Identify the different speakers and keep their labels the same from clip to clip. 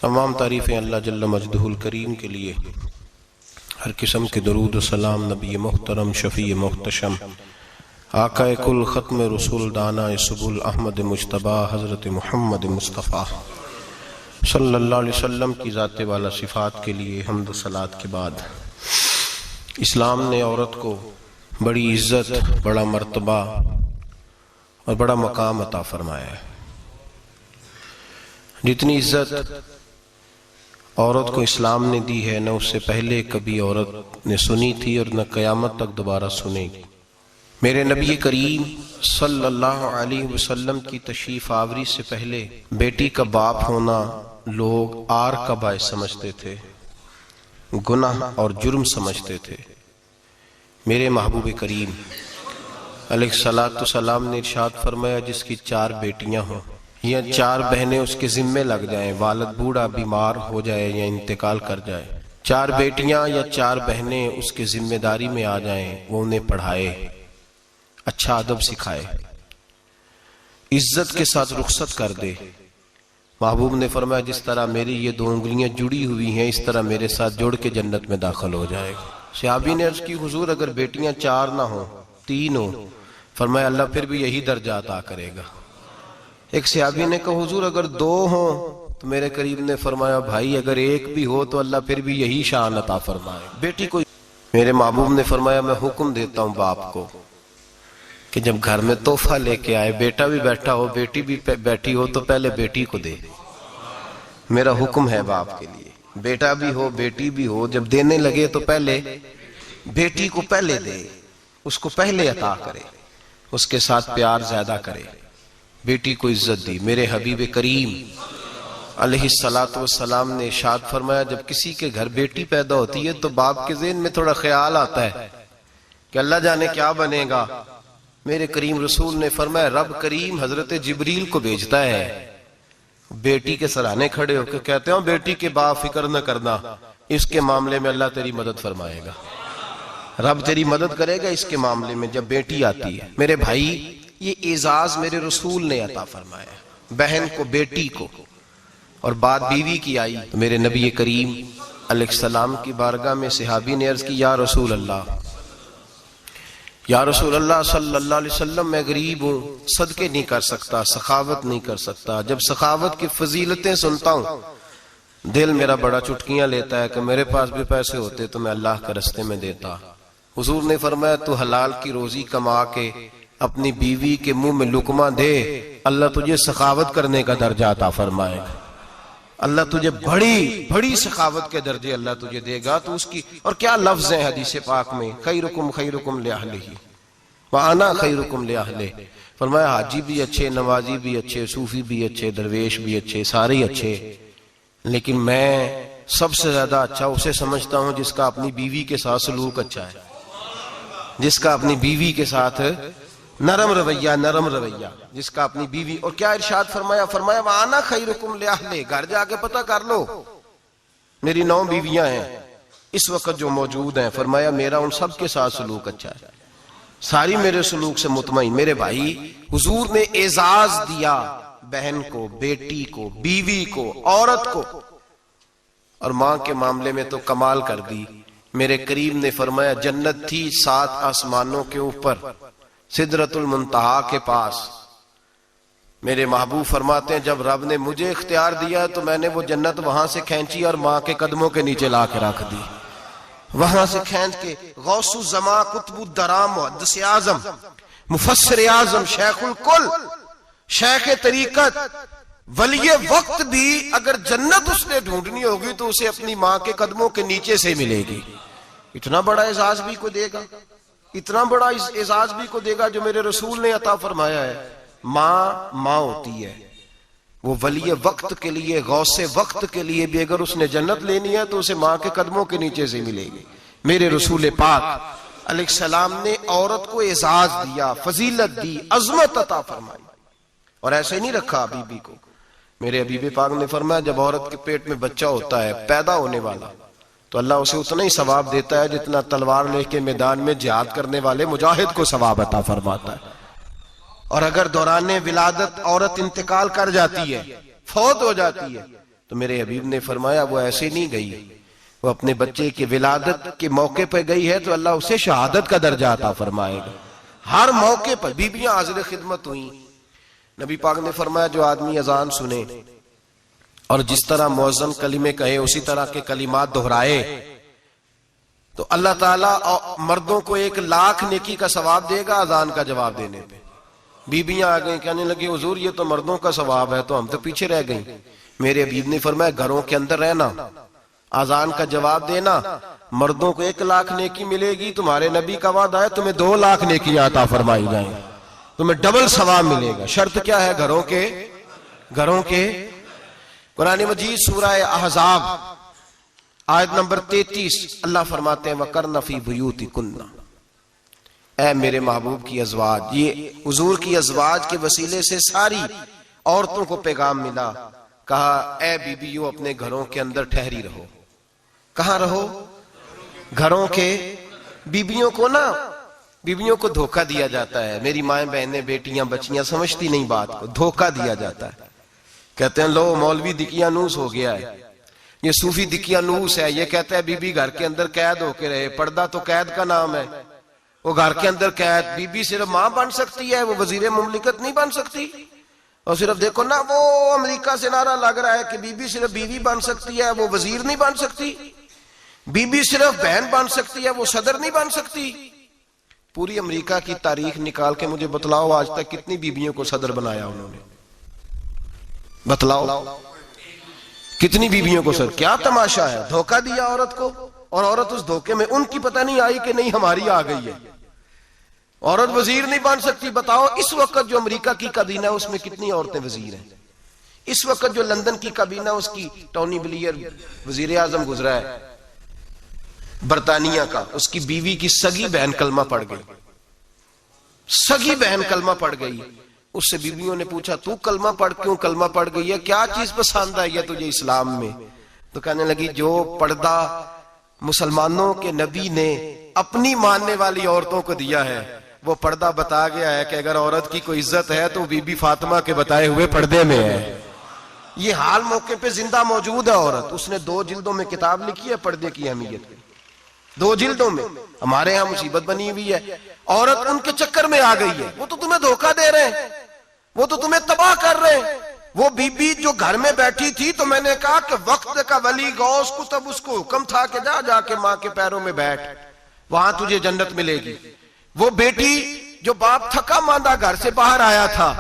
Speaker 1: तमाम तारीफ़ें अल्लाह जल्ल मजदहुल करीम के लिए। हर किस्म के दरूद व सलाम नबी मोहतरम शफ़ी मोहतशम आकाए कुल ख़त्म रसूल दाना सुबुल अहमद मुज्तबा हज़रत मुहम्मद मुस्तफ़ा सल्लल्लाहु अलैहि वसल्लम की ज़ात वाला सिफ़ात के लिए हम्द सलात के बाद इस्लाम ने औरत को बड़ी इज़्ज़त, बड़ा मर्तबा और बड़ा मकाम अता फरमाया है। जितनी इज़्ज़त औरत को इस्लाम ने दी है, न उससे पहले कभी औरत ने सुनी थी और न क़यामत तक दोबारा सुनेगी। मेरे नबी करीम सल्लल्लाहु अलैहि वसल्लम की तशरीफ़ आवरी से पहले बेटी का बाप होना लोग आर का बायस समझते थे, गुनाह और जुर्म समझते थे। मेरे महबूब करीम अलैहिस्सलातु सलाम ने इरशाद फरमाया, जिसकी 4 बेटियां हों या 4 बहनें उसके जिम्मे लग जाएं, वालिद बूढ़ा बीमार हो जाए या इंतकाल कर जाए, 4 बेटियां या 4 बहनें उसके जिम्मेदारी में आ जाएं, वो उन्हें पढ़ाए, अच्छा अदब सिखाए, इज्जत के साथ रुखसत कर दे। महबूब ने फरमाया, जिस तरह मेरी ये 2 उंगलियां जुड़ी हुई हैं, इस तरह मेरे साथ जुड़ के जन्नत में दाखिल हो जाएगा। सहाबी ने अर्ज की, हुजूर अगर बेटियां 4 ना हो 3 हो? फरमाया, अल्लाह फिर भी यही दर्जा अता करेगा। एक सहाबी ने कहा, हुजूर अगर 2 हो? तो मेरे करीब ने फरमाया, भाई अगर 1 भी हो तो अल्लाह फिर भी यही शान अता फरमाए। बेटी को मेरे महबूब ने फरमाया, मैं हुक्म देता हूं बाप को कि जब घर में तोहफा लेके आए, बेटा भी बैठा हो बेटी भी बैठी हो, तो पहले बेटी को दे। मेरा हुक्म है बाप के लिए, बेटा भी हो बेटी भी हो, जब देने लगे तो पहले बेटी को पहले दे, उसको पहले अता करे, उसके साथ प्यार ज्यादा करे, बेटी को इज्जत दी। मेरे हबीब करीम अलैहिस्सलातु वस्सलाम ने इरशाद फरमाया, जब किसी के घर बेटी पैदा होती है तो बाप के ज़हन में थोड़ा ख्याल आता है कि अल्लाह जाने क्या बनेगा। मेरे करीम रसूल ने फरमाया, रब करीम हजरत जिब्रील को भेजता है, बेटी के सराहने खड़े होकर कहते हो, बेटी के बाप फिक्र न करना, इसके मामले में अल्लाह तेरी मदद फरमाएगा, रब तेरी मदद करेगा इसके मामले में जब बेटी आती है। मेरे भाई, ये एजाज मेरे रसूल ने अता फरमाया, बहन को बेटी को, और बात बीवी की आई तो मेरे नबी करीम अलैहिस्सलाम की बारगाह में सहाबी ने अर्ज की, या रसूल अल्लाह, या रसूल अल्लाह सल्लल्लाहु अलैहि वसल्लम, मैं गरीब हूँ, सदके नहीं कर सकता, सखावत नहीं कर सकता। जब सखावत की फजीलतें सुनता हूँ दिल मेरा बड़ा चुटकियां लेता है कि मेरे पास भी पैसे होते तो मैं अल्लाह के रास्ते में देता। हुजूर ने फरमाया, तू हलाल की रोजी कमा के अपनी बीवी के मुंह में लुकमा दे, अल्लाह तुझे सखावत करने का दर्जा अता फरमाएगा, अल्लाह तुझे बड़ी बड़ी सखावत के दर्जे अल्लाह तुझे देगा। तो उसकी और क्या लफ्ज है हदीस पाक में, खैरुकुम लिअहलिही व अना खैरुकुम लिअहलिही। फरमाया, हाजी भी अच्छे, नमाजी भी अच्छे, सूफी भी अच्छे, दरवेश भी अच्छे, सारे ही अच्छे, लेकिन मैं सबसे ज्यादा अच्छा उसे समझता हूं जिसका अपनी बीवी के साथ सलूक अच्छा है, जिसका अपनी बीवी के साथ नरम रवैया, जिसका अपनी बीवी। और क्या इरशाद फरमाया, फरमाया, वाना खैरुकुम लिअहलिही, घर जाके पता कर लो, मेरी 9 बीवियां हैं इस वक्त जो मौजूद हैं, फरमाया मेरा उन सब के साथ सलूक अच्छा है, सारी मेरे सलूक से मुतमईन। मेरे भाई, हुजूर ने एजाज दिया बहन को, बेटी को, बीवी को, औरत को, और मां के मामले में तो कमाल कर दी। मेरे करीम ने फरमाया, जन्नत थी 7 आसमानों के ऊपर, सिदरतुल मुंतहा के पास। मेरे महबूब फरमाते हैं, जब रब ने मुझे इख्तियार दिया तो मैंने वो जन्नत वहां से खींची और मां के कदमों के नीचे ला के रख दी। वहां से खींच के गौसु जमा, कुतुबुद्दरा, मुहद्दिस आजम, मुफस्सिर आजम, शेखुल कुल, शेख तरीकत, वलिये वक्त भी अगर जन्नत उसने ढूंढनी होगी तो उसे अपनी मां के कदमों के नीचे से मिलेगी। इतना बड़ा एजाज भी को देगा, इतना बड़ा एजाज भी को देगा जो मेरे रसूल ने अता फरमाया है। मां होती है, वो वलिये वक्त के लिए, गौसे वक्त के लिए भी अगर उसने जन्नत लेनी है तो उसे मां के कदमों के नीचे से मिलेगी। मेरे रसूल पाक अलैहिस्सलाम ने औरत को एजाज दिया, फजीलत दी, अजमत अता फरमाई, और ऐसे ही नहीं रखा बीबी को। मेरे हबीब पाक ने फरमाया, जब औरत के पेट में बच्चा होता है पैदा होने वाला, तो अल्लाह उसे उतना ही सवाब देता है जितना तलवार लेके मैदान में जिहाद करने वाले मुजाहिद को सवाब अता फरमाता है। और अगर दौरान विलादत औरत इंतकाल कर जाती है, फौत हो जाती है, तो मेरे हबीब ने फरमाया वो ऐसे नहीं गई, वो अपने बच्चे के विलादत के मौके पर गई है तो अल्लाह उसे शहादत का दर्जा अता फरमाएगा। हर मौके पर बीबियां हाजिर खिदमत हुई। नबी पाक ने फरमाया जो आदमी अजान सुने और जिस तरह मुअज्जिन कलिमे कहे उसी तरह के कलिमात दोहराए तो अल्लाह ताला मर्दों को 1,00,000 नेकी का सवाब देगा अजान का जवाब देने पे। बीबियां आ गई, कहने लगी हुजूर ये तो मर्दों का सवाब है, तो हम तो पीछे रह गई। मेरे हबीब ने फरमाया घरों के अंदर रहना, अजान का जवाब देना, मर्दों को 1,00,000 नेकी मिलेगी, तुम्हारे नबी का वादा है तुम्हें 2,00,000 नेकी अता फरमाई जाए, तुम्हें डबल सवाब मिलेगा। शर्त क्या है? घरों के कुरान मजीद सूरह अहज़ाब आयत नंबर 33 अल्लाह फरमाते हैं वकरना फी बुयूतिकुन्ना, ऐ मेरे महबूब की अज़वाज, ये हुजूर की अज़वाज के वसीले से सारी औरतों को पैगाम मिला। कहा ऐ बीबियों अपने घरों के अंदर ठहरी रहो। कहां रहो? घरों के। बीबियों को धोखा दिया जाता है। मेरी माएं बहनें बेटियां बच्चियां समझती नहीं बात को, धोखा दिया जाता है। कहते हैं लो मौलवी दिकियानूस हो गया है, ये सूफी दिकियानूस है, ये कहता है बीबी घर के अंदर कैद होके रहे। पर्दा तो कैद का नाम है, वो घर के अंदर कैद। बीबी सिर्फ मां बन सकती है, वो वजीर मुमलिकत नहीं बन सकती। और सिर्फ देखो ना वो अमेरिका से नारा लग रहा है कि बीबी सिर्फ बीवी बन सकती है, वो वजीर नहीं बन सकती। बीबी सिर्फ बहन बन सकती है, वो सदर नहीं बन सकती। पूरी अमेरिका की तारीख निकाल के मुझे बतलाओ आज तक कितनी बीबियों को सदर बनाया उन्होंने, बतलाओ कितनी बीबियों को सदर। क्या तमाशा है, धोखा दिया औरत को, और औरत उस धोखे में उनकी पता नहीं आई कि नहीं हमारी आ गई है। औरत वजीर नहीं बन सकती। बताओ इस वक्त जो अमेरिका की काबीना है उसमें कितनी औरतें वजीर हैं? इस वक्त जो लंदन की काबीना उसकी टोनी ब्लेयर वजीर आजम गुजरा है बरतानिया का, उसकी बीवी की सगी बहन कलमा पड़ गई। सगी बहन कलमा पड़ गई। उससे बीवियों ने पूछा तू कलमा पड़ गई है, क्या चीज पसंद आई है तुझे इस्लाम में? तो कहने लगी जो पर्दा मुसलमानों के नबी ने अपनी मानने वाली औरतों को दिया है वो पर्दा बता गया है कि अगर औरत की कोई इज्जत है तो बीबी फातिमा के बताए हुए पर्दे में है। ये हाल मौके पे जिंदा मौजूद है औरत। उसने 2 जिल्दों में किताब लिखी है पर्दे की अहमियत की, 2 जिल्दों में। हमारे यहाँ मुसीबत बनी हुई है, औरत उनके चक्कर में आ गई है। वो तो तुम्हें धोखा दे रहे हैं, वो तो तुम्हें तबाह कर रहे हैं। वो बीबी जो घर में बैठी थी तो मैंने कहा कि वक्त का वली गौस कुतुब उसको हुक्म था कि जा जाके माँ के पैरों में बैठ, वहां तुझे जन्नत मिलेगी। वो बेटी जो बाप थका मांदा घर से बाहर आया था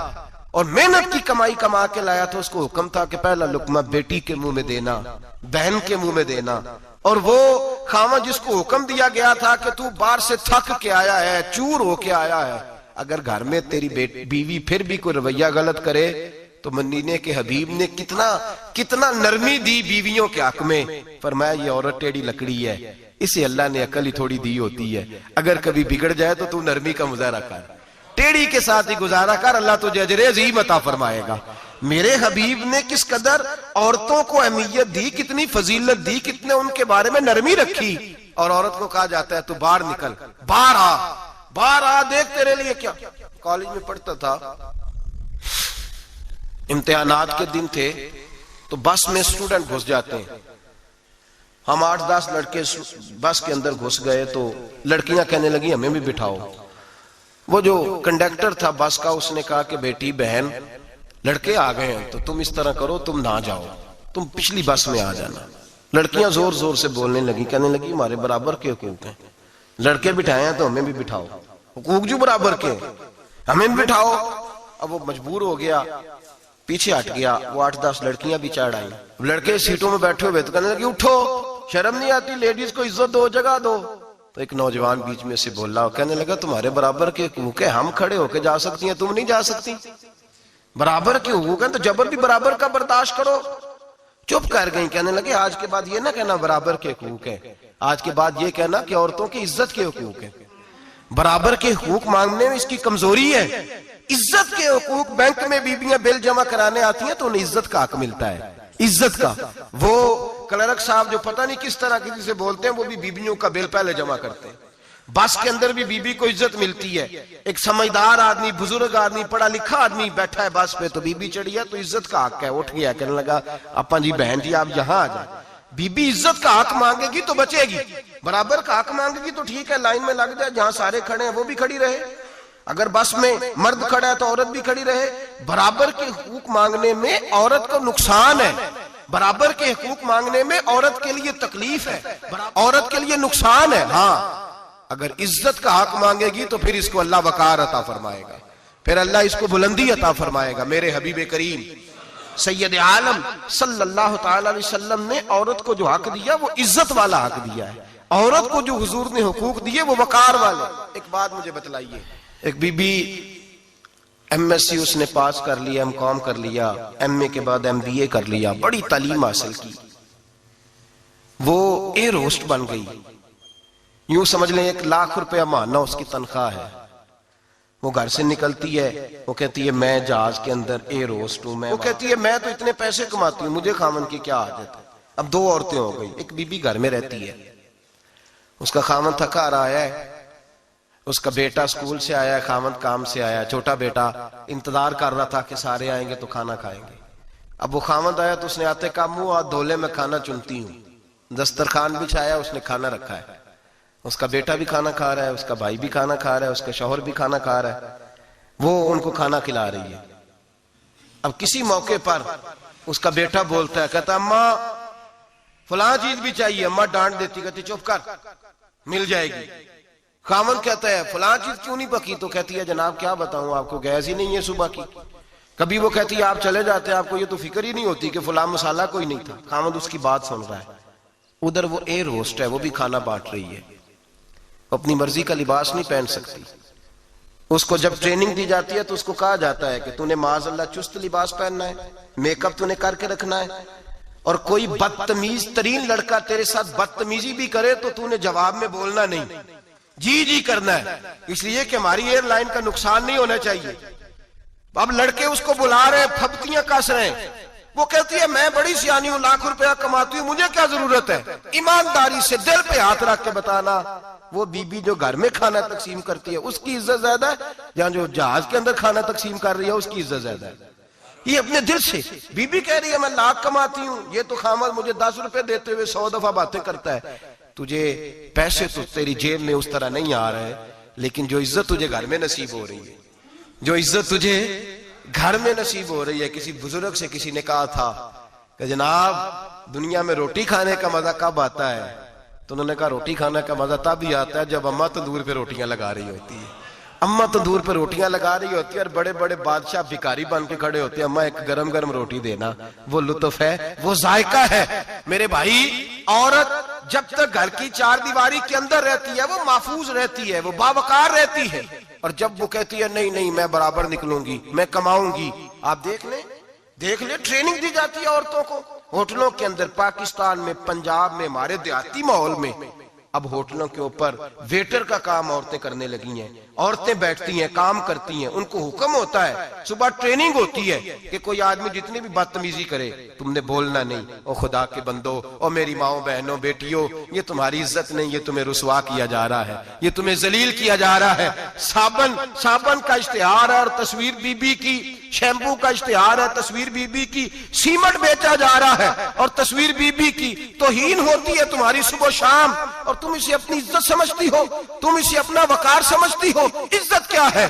Speaker 1: और मेहनत की कमाई कमा के लाया था, उसको हुक्म था कि पहला लुकमा बेटी के मुंह में देना, बहन के मुंह में देना। और वो खामा जिसको हुक्म दिया गया था कि तू बाहर से थक के आया है, चूर होके आया है, अगर घर में तेरी बीवी फिर भी कोई रवैया गलत करे तो मदीने के हबीब ने कितना नरमी दी बीवियों के हक में। फरमाया ये औरत टेढ़ी लकड़ी है, इसे अल्लाह ने अकल ही थोड़ी दी होती है, अगर कभी बिगड़ जाए तो तू नरमी का मुजाहरा कर, टेढ़ी के साथ ही गुजारा कर, अल्लाह तुझे अजर अज़ीम अता फरमाएगा। मेरे हबीब ने किस कदर औरतों को अहमियत दी, कितनी फजीलत दी, कितने उनके बारे में नरमी रखी। और औरत को कहा जाता है तू बाहर निकल, बाहर आ, देख तेरे लिए क्या। कॉलेज में पढ़ता था, इम्तिहानात के दिन थे तो बस में स्टूडेंट घुस जाते हैं। हम 8-10 लड़के बस के अंदर घुस गए तो लड़कियां कहने लगी हमें भी बिठाओ। वो जो कंडक्टर था बस का उसने कहा कि बेटी बहन लड़के आ गए हैं तो तुम इस तरह करो, तुम ना जाओ, तुम पिछली बस में आ जाना। लड़कियां जोर जोर से बोलने लगी, कहने लगी हमारे बराबर के हुकूक हैं, लड़के बिठाए हैं तो हमें भी बिठाओ, हुकूक जो बराबर के हमें भी बिठाओ। अब वो मजबूर हो गया, पीछे हट गया। वो 8-10 लड़कियां भी चढ़ आई, लड़के सीटों में बैठे हुए तो कहने लगे उठो, शर्म नहीं आती, लेडीज को इज्जत दो, जगह दो। तो एक नौजवान बीच में से बोला, कहने लगा तुम्हारे बराबर के हुकूक है, हम खड़े होके जा सकती हैं, तुम नहीं जा सकती। बराबर के हुकूक है तो जबर भी बराबर का बर्दाश्त करो। चुप कर गई। कहने लगे आज के बाद ये ना कहना बराबर के हुकूक है, आज के बाद ये कहना कि औरतों की इज्जत के हुकूक है। बराबर के हुकूक मांगने में इसकी कमजोरी है। इज्जत के हुकूक, बैंक में बीबियां बिल जमा कराने आती हैं तो उन्हें इज्जत का हक मिलता है, इज्जत का। वो क्लर्क साहब जो पता नहीं किस तरह किसी से बोलते हैं वो भी बीबियों का बिल पहले जमा करते हैं। बस के अंदर भी बीबी को इज्जत मिलती है। एक समझदार आदमी, बुजुर्ग आदमी, पढ़ा लिखा आदमी बैठा है बस पे, तो बीबी चढ़ी है तो इज्जत का हक है। उठ गया, कहने लगा अपा जी बहन जी आप यहाँ आ जाए। बीबी इज्जत का हक मांगेगी तो बचेगी, बराबर का हक मांगेगी तो ठीक है, लाइन में लग जाए, जहां सारे खड़े हैं वो भी खड़ी रहे। अगर बस में मर्द खड़ा है तो औरत भी खड़ी रहे। बराबर के हुकूक मांगने में औरत को नुकसान है, बराबर के हुकूक मांगने में औरत के लिए तकलीफ है, औरत के लिए नुकसान है। हाँ, अगर इज्जत का हक मांगेगी तो फिर इसको अल्लाह वकार अता फरमाएगा, फिर अल्लाह इसको बुलंदी अता फरमाएगा। मेरे हबीब करीम सैयद आलम सल्लल्लाहु ताला अलैहि वसल्लम ने औरत को जो हक दिया वो इज्जत वाला हक दिया है। औरत को जो हुजूर ने हुकूक दिए वो वकार वाले। एक बात मुझे बतलाइए, एक बीबी एमएससी उसने पास कर लिया, एमकॉम कर लिया, एमए के बाद एमबीए कर लिया, बड़ी तालीम हासिल की, वो एयर होस्ट बन गई। यूं समझ लें 1 लाख रुपया महीना उसकी तनख्वाह है। वो घर से निकलती है, वो कहती है मैं जहाज के अंदर एयर होस्ट हूं। वो कहती है मैं तो इतने पैसे कमाती हूं, मुझे खामन की क्या आदत है। अब 2 औरतें हो गई, एक बीबी घर में रहती है, उसका खामन थका रहा है, उसका बेटा स्कूल से आया है, खामन काम से आया, छोटा बेटा इंतजार कर रहा था कि सारे आएंगे तो खाना खाएंगे। अब वो खामन आया तो उसने आते का मुंह हाथ धोले में खाना चुनती हूँ, दस्तरखान बिछाया, उसने खाना रखा है, उसका बेटा भी खाना खा रहा है, उसका भाई भी खाना खा रहा है, उसका शौहर भी खाना खा रहा है, वो उनको खाना खिला रही है। अब किसी मौके पर उसका बेटा बोलता है, कहता अम्मा फलां चीज भी चाहिए। अम्मा डांट देती, कहती चुप कर, मिल जाएगी। खामन कहता है फलां चीज क्यों नहीं पकी, तो कहती है जनाब क्या बताऊं आपको, गैस ही नहीं है सुबह की। कभी वो कहती है आप चले जाते हैं, आपको ये तो फिक्र ही नहीं होती कि फलां मसाला कोई नहीं था। खामन उसकी बात सुन रहा है। उधर वो एयर होस्ट है, वो भी खाना बांट रही है, अपनी मर्जी का लिबास नहीं पहन सकती। उसको जब ट्रेनिंग दी जाती है तो उसको कहा जाता है कि तूने माज़अल्लाह चुस्त लिबास पहनना है, मेकअप तूने करके रखना है, और कोई बदतमीज तरीन लड़का तेरे साथ बदतमीजी भी करे तो तूने जवाब में बोलना नहीं, जी जी करना है, इसलिए कि हमारी एयरलाइन का नुकसान नहीं होना चाहिए। अब लड़के उसको बुला रहे, फबतियां कस रहे हैं, वो कहती है मैं बड़ी सियानी हूं, लाख रुपया कमाती हूं, मुझे क्या जरूरत है। ईमानदारी से दिल पे हाथ रख के बताना, वो बीबी जो घर में खाना तकसीम करती है उसकी इज्जत ज्यादा है, या जो जहाज के अंदर खाना तकसीम कर रही है उसकी इज्जत ज्यादा है। ये अपने दिल से बीबी कह रही है मैं लाख कमाती हूं, ये तो खामद मुझे 10 रुपए देते हुए 100 दफा बातें करता है। तुझे पैसे तो तेरी जेब में उस तरह नहीं आ रहे, लेकिन जो इज्जत तुझे घर में नसीब हो रही है, जो इज्जत तुझे घर में नसीब हो रही है। किसी बुजुर्ग से किसी ने कहा था कि जनाब दुनिया में रोटी खाने का मजा कब आता है, तो उन्होंने कहा रोटी खाने का मजा तब ही आता है जब अम्मा तंदूर पे रोटियां लगा रही होती है। अम्मा तंदूर पे रोटियां लगा रही होती है और बड़े बड़े बादशाह भिखारी बन के खड़े होते हैं, अम्मा एक गरम गरम रोटी देना, वो लुत्फ है, वो जायका है। मेरे भाई, औरत जब तक घर की 4 दीवारी के अंदर रहती है वो महफूज रहती है, वो बावकार रहती है, और जब वो कहती है नहीं नहीं मैं बराबर निकलूंगी, मैं कमाऊंगी, आप देख ले ट्रेनिंग दी जाती है औरतों को होटलों के अंदर, पाकिस्तान में, पंजाब में, हमारे देहाती माहौल में। अब होटलों के ऊपर वेटर का काम औरतें करने लगी हैं, औरतें बैठती हैं, काम करती हैं, उनको हुक्म होता है, सुबह ट्रेनिंग होती है कि कोई आदमी जितनी भी बदतमीजी करे तुमने बोलना नहीं। ओ खुदा के बंदो, ओ मेरी माओ बहनों बेटियों, ये तुम्हारी इज्जत नहीं, ये तुम्हें रुसवा किया जा रहा है, ये तुम्हें जलील किया जा रहा है। साबन का इश्तिहार है और तस्वीर बीबी की, शैम्पू का इश्तिहार है, तस्वीर बीबी की, सीमेंट बेचा जा रहा है और तस्वीर बीबी की तौहीन होती है तुम्हारी सुबह शाम, और तुम इसे अपनी इज्जत समझती हो, तुम इसे अपना वकार समझती हो। इज्जत क्या है?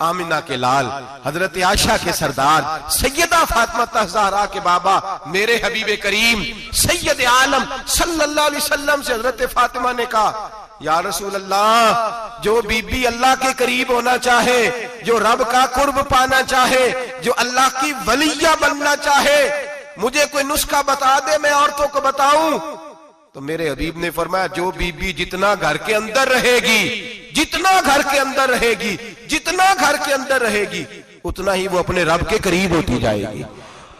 Speaker 1: आमिना के लाल, हजरत आयशा के सरदार, सैयदा फातिमा ज़हरा के बाबा, मेरे हबीब करीम सैयद आलम सल्लल्लाहु अलैहि वसल्लम से हजरत फातिमा ने कहा या रसूल अल्लाह, जो बीबी अल्लाह के करीब होना चाहे, जो रब का कुर्ब पाना चाहे, जो अल्लाह की वलिया बनना चाहे, मुझे कोई नुस्खा बता दे, मैं औरतों को बताऊं। तो मेरे हबीब ने फरमाया जो बीबी जितना घर के अंदर रहेगी, जितना घर के अंदर रहेगी, जितना घर के अंदर रहेगी, उतना ही वो अपने रब के करीब होती जाएगी,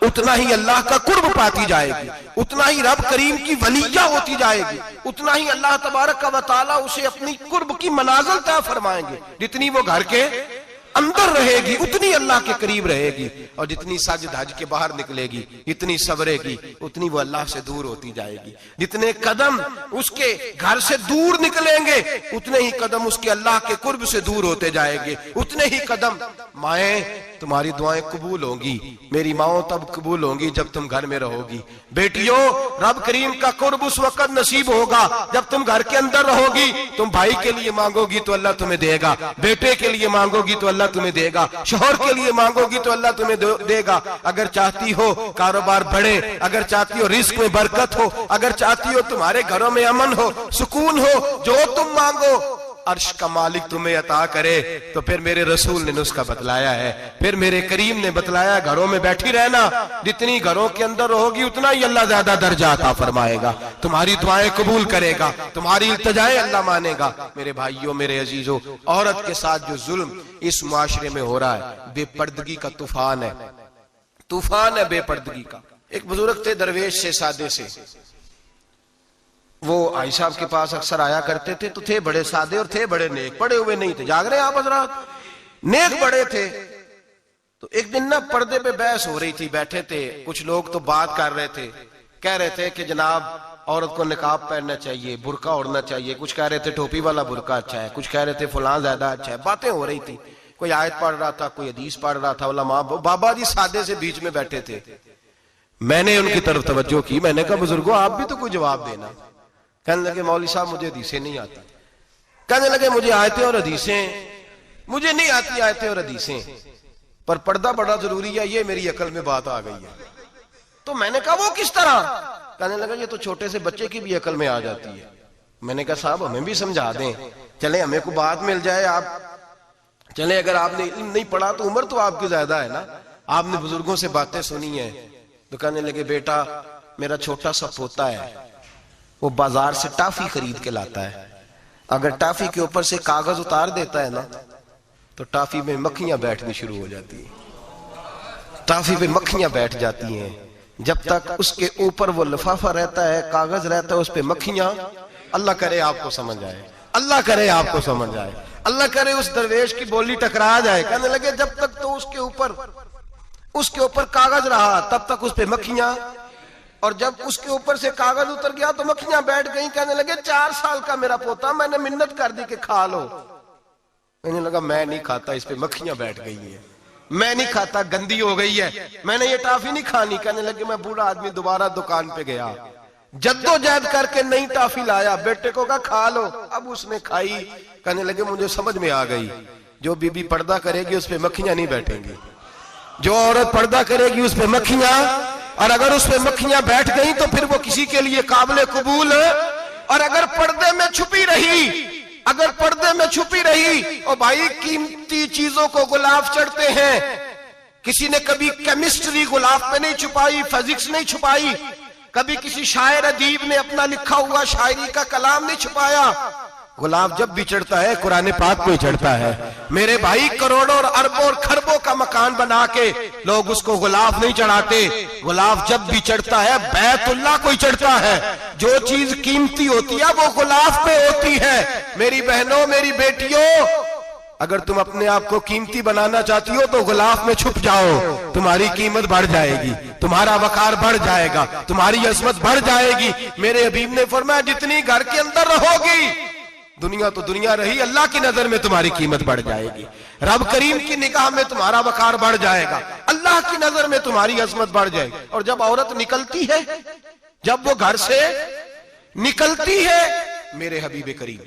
Speaker 1: उतना ही अल्लाह का कुर्ब पाती जाएगी, उतना ही रब करीम की वलिया होती जाएगी, उतना ही अल्लाह तबारक व तआला उसे अपनी कुर्ब की मनाजिल तय फरमाएंगे जितनी वो घर के अंदर रहेगी उतनी अल्लाह के करीब रहेगी, और जितनी सज धज के बाहर निकलेगी, इतनी सबरेगी, उतनी वो अल्लाह से दूर होती जाएगी। जितने कदम उसके घर से दूर निकलेंगे, उतने ही कदम उसके अल्लाह के कुर्ब से दूर होते जाएंगे। उतने ही कदम, माएं तुम्हारी दुआएं कबूल होंगी, मेरी माओ तब कबूल होंगी जब तुम घर में रहोगी। बेटियों, रब करीम का कुर्ब उस वक्त नसीब होगा जब तुम घर के अंदर रहोगी। तुम भाई के लिए मांगोगी तो अल्लाह तुम्हें देगा, बेटे के लिए मांगोगी तो अल्लाह तुम्हें देगा, शोहर के लिए मांगोगी तो अल्लाह तुम्हें देगा। अगर चाहती हो कारोबार बढ़े, अगर चाहती हो रिस्क में बरकत हो, अगर चाहती हो तुम्हारे घरों में अमन हो, सुकून हो, जो तुम मांगो अर्श का मालिक तुम्हें अता करे। तो फिर मेरे रसूल ने नुस्खा बतलाया है, फिर मेरे करीम ने बतलाया, घरों में बैठी रहना, जितनी घरों के अंदर रहोगी उतना ही अल्लाह ज्यादा दर्जा अता फरमाएगा, तुम्हारी दुआएं कबूल करेगा, तुम्हारी इल्तिजाएं अल्लाह मानेगा। मेरे भाइयों, मेरे अजीजों, औरत के साथ जो जुल्म इस मुआशरे में हो रहा है, बेपर्दगी का तूफान है, तूफान है बेपर्दगी का। एक बुजुर्ग थे दरवेश से, सादे से, वो आई साहब के पास अक्सर आया करते थे, तो थे बड़े सादे और थे बड़े नेक, पढ़े हुए नहीं थे, जाग रहे हैं आप हजरात, नेक बड़े थे। तो एक दिन ना पर्दे पे बहस हो रही थी, बैठे थे कुछ लोग, तो बात कर रहे थे, कह रहे थे कि जनाब औरत को निकाब पहनना चाहिए, बुर्का ओढ़ना चाहिए, कुछ कह रहे थे टोपी वाला बुर्का अच्छा है, कुछ कह रहे थे फलां ज्यादा अच्छा है। बातें हो रही थी, कोई आयत पढ़ रहा था, कोई हदीस पढ़ रहा था, उलमा बाबा जी सादे से बीच में बैठे थे। मैंने उनकी तरफ तवज्जो की, मैंने कहा बुजुर्गो आप भी तो कोई जवाब देना। कहने लगे मौलवी साहब मुझे हदीसें नहीं आती। कहने लगे मुझे आयतें और हदीसें, मुझे नहीं आती आयतें और हदीसें, पर पर्दा बड़ा जरूरी है, ये मेरी अकल में बात आ गई है। तो मैंने कहा वो किस तरह? कहने लगा ये तो छोटे से बच्चे की भी अकल में आ जाती है। मैंने कहा साहब हमें भी समझा दें, चले हमें को बात मिल जाए, आप चले, अगर आपने इल्म नहीं पढ़ा तो उम्र तो आपकी ज्यादा है ना, आपने बुजुर्गों से बातें सुनी है। तो कहने लगे बेटा मेरा छोटा सा पोता है, वो बाजार से टाफी खरीद के लाता है, अगर टाफी के ऊपर से कागज उतार देता है ना, तो टाफी में मक्खियां बैठनी शुरू हो जाती है, टाफी पे मक्खियां बैठ जाती हैं। जब तक उसके ऊपर वो लिफाफा रहता है, कागज रहता है, उस पे मक्खियां, अल्लाह करे आपको समझ आए, अल्लाह करे आपको समझ आए, अल्लाह करे उस दरवेश की बोली टकरा जाए। कहने लगे जब तक तो उसके ऊपर कागज रहा तब तक उस पे मक्खियां, और जब उसके ऊपर से कागज उतर गया तो मक्खियां बैठ गई। कहने लगे 4 साल का मेरा पोता, मैंने मिन्नत कर दी कि खा लो। कहने लगा मैं नहीं खाता, इस पे मक्खियां बैठ गई है, मैं नहीं खाता, गंदी हो गई है, मैंने ये टाफी नहीं खानी। कहने लगे मैं बूढ़ा आदमी दोबारा दुकान पे गया, जद्दोजहद करके नई टाफी लाया, बेटे को कहा खा लो, अब उसने खाई। कहने लगे मुझे समझ में आ गई, जो बीबी पर्दा करेगी उस पे मक्खियां नहीं बैठेंगी, जो औरत पर्दा करेगी उस पे मक्खियां, और अगर उस पे मक्खियां बैठ गई तो फिर वो किसी के लिए काबिल कबूल है। और अगर पर्दे में छुपी रही, अगर पर्दे में छुपी रही, और भाई कीमती चीजों को गुलाब चढ़ते हैं, किसी ने कभी केमिस्ट्री गुलाब पे नहीं छुपाई, फिजिक्स नहीं छुपाई, कभी किसी शायर अदीब ने अपना लिखा हुआ शायरी का कलाम नहीं छुपाया। गुलाब जब भी चढ़ता है कुरान पाक पे चढ़ता है। मेरे भाई करोड़ों और अरबों और खरबों का मकान बना के लोग उसको गुलाब नहीं चढ़ाते, गुलाब जब भी चढ़ता है बैतुल्लाह को ही चढ़ता है। जो चीज कीमती होती है वो गुलाब पे होती है। मेरी बहनों, मेरी बेटियों, अगर तुम अपने आप को कीमती बनाना चाहती हो तो गुलाब में छुप जाओ, तुम्हारी कीमत बढ़ जाएगी, तुम्हारा वकार बढ़ जाएगा, तुम्हारी अजमत बढ़ जाएगी। मेरे हबीब ने फरमाया जितनी घर के अंदर रहोगी, दुनिया तो दुनिया रही, अल्लाह की नजर में तुम्हारी कीमत बढ़ जाएगी, रब करीम की निगाह में तुम्हारा वकार बढ़ जाएगा, अल्लाह की नजर में तुम्हारी अजमत बढ़ जाएगी। और जब औरत निकलती है, जब वो घर से निकलती है, मेरे हबीब करीम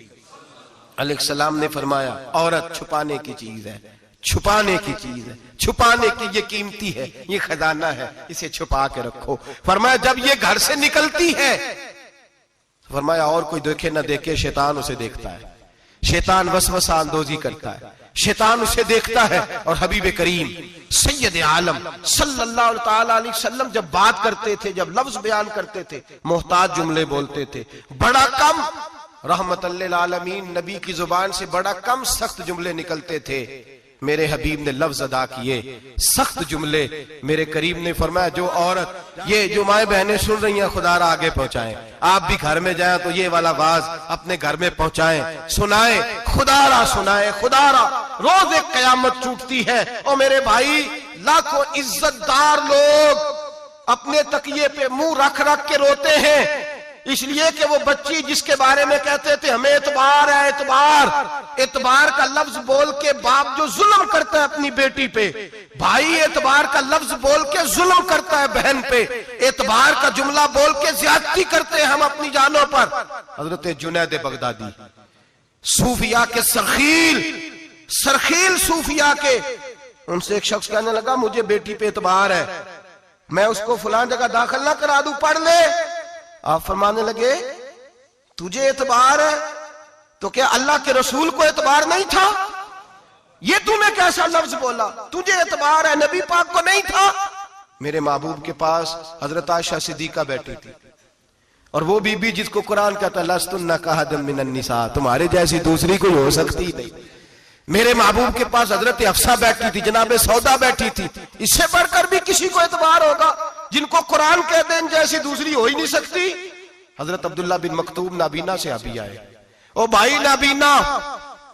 Speaker 1: अलैहिस्सलाम ने फरमाया औरत छुपाने की चीज है, छुपाने की चीज है, छुपाने की, ये कीमती है, ये खजाना है, इसे छुपा के रखो। फरमाया जब ये घर से निकलती है, फरमाया और कोई देखे ना देखे, शैतान उसे देखता है, शैतान वसवसा अंदोजी करता है, शैतान उसे देखता है। और हबीब करीम सैयद आलम सल्लल्लाहु ताला अलैहि वसल्लम जब बात करते थे, जब लफ्ज बयान करते थे, मोहताज जुमले बोलते थे, बड़ा कम, रहमतल लिल आलमीन नबी की जुबान से बड़ा कम सख्त जुमले निकलते थे। मेरे हबीब ने लफ्ज अदा किए, सख्त जुमले। मेरे करीम ने फरमाया जो औरत, ये जो माए बहनें सुन रही हैं, खुदारा आगे पहुंचाएं, आप भी घर में जाएं तो ये वाला वाज अपने घर में पहुंचाएं, सुनाएं, खुदारा सुनाएं, खुदारा रोज एक कयामत टूटती है। और मेरे भाई, लाखों इज्जतदार लोग अपने तकिए पे मुंह रख रख के रोते हैं, इसलिए कि वो बच्ची जिसके बारे में कहते थे हमें एतबार है, एतबार का लफ्ज बोल के बाप जो जुल्म करता है अपनी बेटी पे, भाई एतबार का लफ्ज बोल के जुल्म करता है बहन पे, एतबार का जुमला बोल के ज्यादती करते हैं हम अपनी जानों पर। हजरत जुनैद बगदादी, सूफिया के सरखील सूफिया के, उनसे एक शख्स कहने लगा मुझे बेटी पे एतबार है, मैं उसको फलां जगह दाखिल ना करा दूं, पढ़ ले। आप फरमाने लगे तुझे एतबार है तो क्या अल्लाह के रसूल को एतबार नहीं था? ये तूने कैसा लफ्ज बोला? तुझे एतबार है, नबी पाक को नहीं था? मेरे महबूब के पास हजरत आयशा सिद्दीका बैठी थी, और वो बीबी जिसको कुरान कहता लस्तुन्ना कहदम मिनन निसा, तुम्हारे जैसी दूसरी कोई हो सकती नहीं। मेरे महबूब के पास हजरत हफ्सा बैठी थी, जनाबे सौदा बैठी थी, इससे बढ़कर भी किसी को एतबार होगा जिनको कुरान कह दे जैसी दूसरी हो ही नहीं सकती। हजरत अब्दुल्ला बिन मक्तूम नाबीना से अभी आए, ओ भाई नाबीना,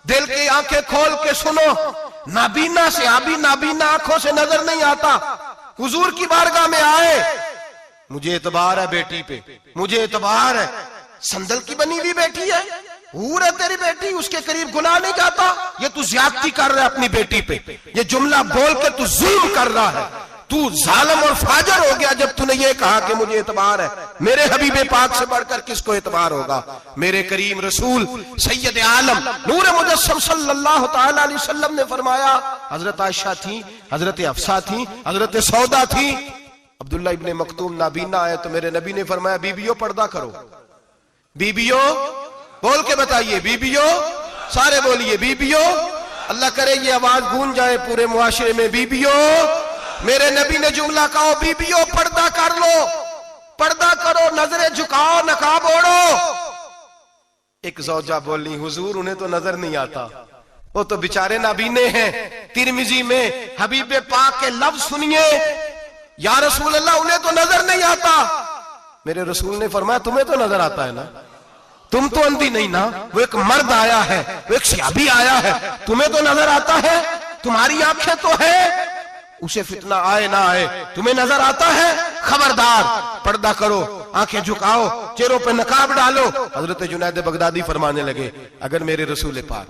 Speaker 1: दिल की आंखें खोल के सुनो, नाबीना से अभी, नाबीना आंखों से नजर नहीं आता, हुजूर की बारगाह में आए, मुझे एतबार है बेटी पे, मुझे एतबार है, संदल की बनी हुई बेटी है, हूर है तेरी बेटी, उसके करीब गुनाह नहीं जाता, ये तू ज्यादती कर रहा है अपनी बेटी पे, ये जुमला बोल के तू जुल्म कर रहा है, तू जालिम और फाजर हो गया जब तूने ये कहा कि मुझे एतबार है। मेरे हबीबे पाक से बढ़कर किसको एतबार होगा? मेरे करीम रसूल सैयद आलम नूर मुजस्सम सल्लल्लाहु तआला अलैहि वसल्लम ने फरमाया, हजरत आयशा थी, हजरत हफ्सा थी, हजरत सौदा थी, अब्दुल्ला इब्ने मक्तूम नाबीना आए तो मेरे नबी ने फरमाया बीबियों पर्दा करो, बीबियों बोल के बताइए, बीबियों, सारे बोलिए बीबियों, अल्लाह करे ये आवाज गूंज जाए पूरे मुआशरे में, बीबियों। मेरे नबी ने जुमला कहा बीबियों पर्दा कर लो, पर्दा करो, नजरें झुकाओ, नकाब ओढ़ो। एक ज़ौजा बोली हुजूर उन्हें तो नजर नहीं आता, वो तो बेचारे नाबीने हैं। तिरमिजी में हबीबे पाक के लफ्ज सुनिए, या रसूल अल्लाह उन्हें तो नजर नहीं आता। मेरे रसूल ने फरमाया तुम्हें तो नजर आता है ना, तुम तो अंधी नहीं ना, वो एक मर्द आया है, वो एक सहाबी आया है, तुम्हें तो नजर आता है, तुम्हारी आंखें तो है, उसे फितना आए ना आए तुम्हें नजर आता है, खबरदार पर्दा करो, आंखें झुकाओ, चेहरों पे नकाब डालो। हजरत जुनैद बगदादी फरमाने लगे अगर मेरे रसूल पाक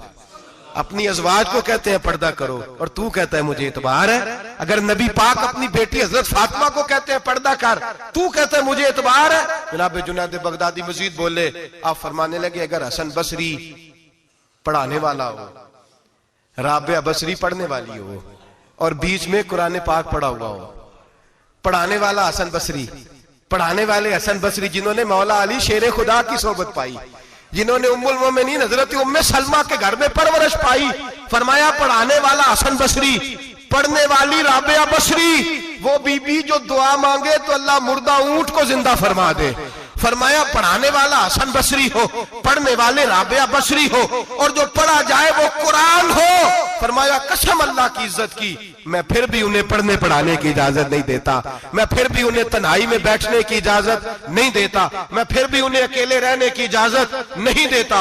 Speaker 1: अपनी अज़वाज को कहते हैं पर्दा करो और तू कहता है मुझे एतबार है, अगर नबी पाक अपनी बेटी हजरत फातिमा को कहते हैं पर्दा कर, तू कहता है मुझे एतबार है। जनाब जुनैद बगदादी मजीद बोले, आप फरमाने लगे अगर हसन बसरी पढ़ाने वाला हो, राबिया बसरी पढ़ने वाली हो और बीच में कुरान पाक पढ़ा हुआ हो, पढ़ाने वाला हसन बसरी, पढ़ाने वाले हसन बसरी जिन्होंने मौला अली शेर खुदा की सोबत पाई, जिन्होंने उम्मुल मोमिनीन हजरत उम्मे सलमा के घर में परवरिश पाई, फरमाया पढ़ाने वाला हसन बसरी, पढ़ने वाली राबिया बसरी, वो बीबी जो दुआ मांगे तो अल्लाह मुर्दा ऊंट को जिंदा फरमा दे। फरमाया पढ़ाने वाला हसन बसरी हो, पढ़ने वाले राबिया बसरी हो, और जो पढ़ा जाए वो कुरान हो। फरमाया कसम अल्लाह की इज्जत की, मैं फिर भी उन्हें पढ़ने पढ़ाने की इजाजत नहीं देता, मैं फिर भी उन्हें तन्हाई में बैठने की इजाजत नहीं देता, मैं फिर भी उन्हें अकेले रहने की इजाजत नहीं देता,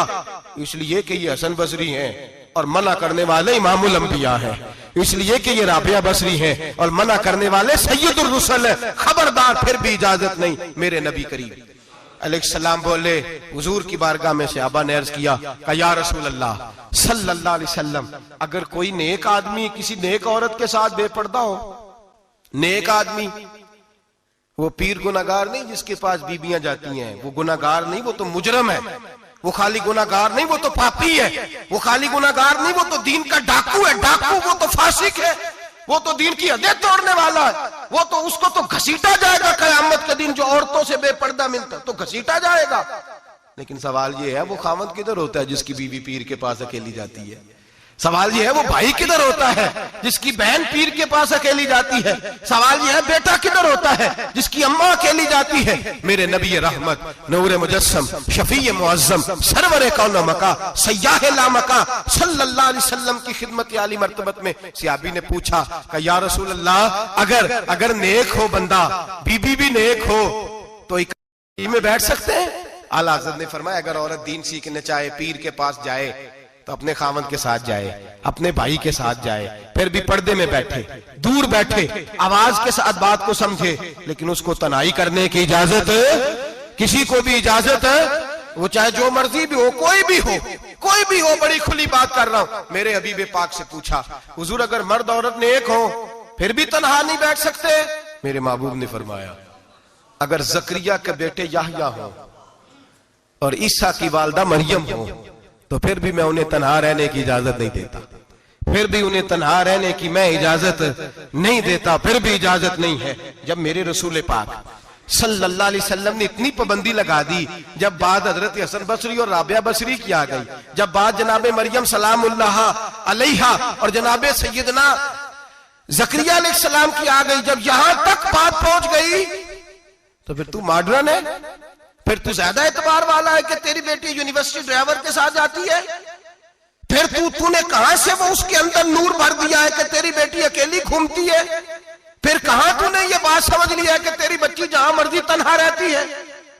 Speaker 1: इसलिए कि ये हसन बसरी हैं और मना करने वाले इमामुल अंबिया हैं, इसलिए कि ये राबिया बसरी हैं और मना करने वाले सैयदुर रुसल हैं, खबरदार फिर भी इजाजत नहीं। मेरे नबी करीम अलैहिस्सलाम बोले, हुजूर की बारगाह में सहाबा ने अर्ज किया कि या रसूल अल्लाह सल्लल्लाहु अलैहि वसल्लम, अगर कोई नेक आदमी किसी नेक औरत के साथ बेपर्दा हो, नेक आदमी, वो पीर गुनाहगार नहीं जिसके पास बीबियां जाती हैं, वो गुनाहगार नहीं, वो तो मुजरम है, वो खाली गुनाहगार नहीं, वो तो पापी है, वो खाली गुनाहगार नहीं, वो तो दीन का डाकू है, डाकू, वो तो फासिक है, वो तो दीन की हदें तोड़ने वाला है, वो तो उसको तो घसीटा जाएगा कयामत के दिन, जो औरतों से बेपर्दा मिलता तो घसीटा जाएगा। लेकिन सवाल ये है वो खामद किधर होता है जिसकी बीवी पीर के पास अकेली जाती है? सवाल ये है वो भाई किधर होता है जिसकी बहन पीर के पास अकेली जाती है? सवाल ये है बेटा किधर होता है जिसकी अम्मा अकेली जाती है? मेरे नबी रहमत नूर मुजस्सम शफी मुअज्जम सरवर कौन मका सयाह लामका सल्लल्लाहु अलैहि वसल्लम की खिदमत आली मर्तबत में सहाबी ने पूछा कि या रसूल अल्लाह, अगर नेक हो बंदा, बीबी भी नेक हो, तो एक में बैठ सकते हैं? आला हज़रत ने फरमाया अगर औरत दीन सीखने चाहे, पीर के पास जाए तो अपने खामद के साथ जाए, अपने भाई के साथ जाए, फिर भी पर्दे में बैठे, दूर बैठे, आवाज के साथ बात को समझे, लेकिन उसको तनाई करने की इजाजत किसी को भी इजाजत है, वो चाहे जो मर्जी भी हो, कोई भी हो, कोई भी हो। बड़ी खुली बात कर रहा हूं। मेरे हबीब पाक से पूछा, हुजूर अगर मर्द औरत ने एक हो फिर भी तन्हा नहीं बैठ सकते? मेरे महबूब ने फरमाया, अगर जकरिया के बेटे याहया हो और ईसा की वालदा मरियम हो तो फिर भी मैं उन्हें तन्हा रहने की इजाजत नहीं देता, फिर भी उन्हें तन्हा रहने की मैं इजाजत नहीं देता, फिर भी इजाजत नहीं है। जब मेरे रसूल पाक सल्लल्लाहु अलैहि वसल्लम ने इतनी पाबंदी लगा दी, जब बात हजरत हसन बसरी और राबिया बसरी की आ गई, जब बात जनाबे मरियम सलामुल्लाह अलैहा और जनाबे सैयदना जकरिया अलैहिस्सलाम की आ गई, जब यहां तक बात पहुंच गई तो फिर तू मॉडर्न है, फिर तू ज्यादा एतबार वाला है कि तेरी बेटी यूनिवर्सिटी ड्राइवर के साथ जाती है, फिर तूने कहां से वो उसके अंदर नूर भर दिया है कि तेरी बेटी अकेली घूमती है, फिर कहां तूने ये बात समझ लिया है कि तेरी बच्ची जहां मर्जी तन्हा रहती है,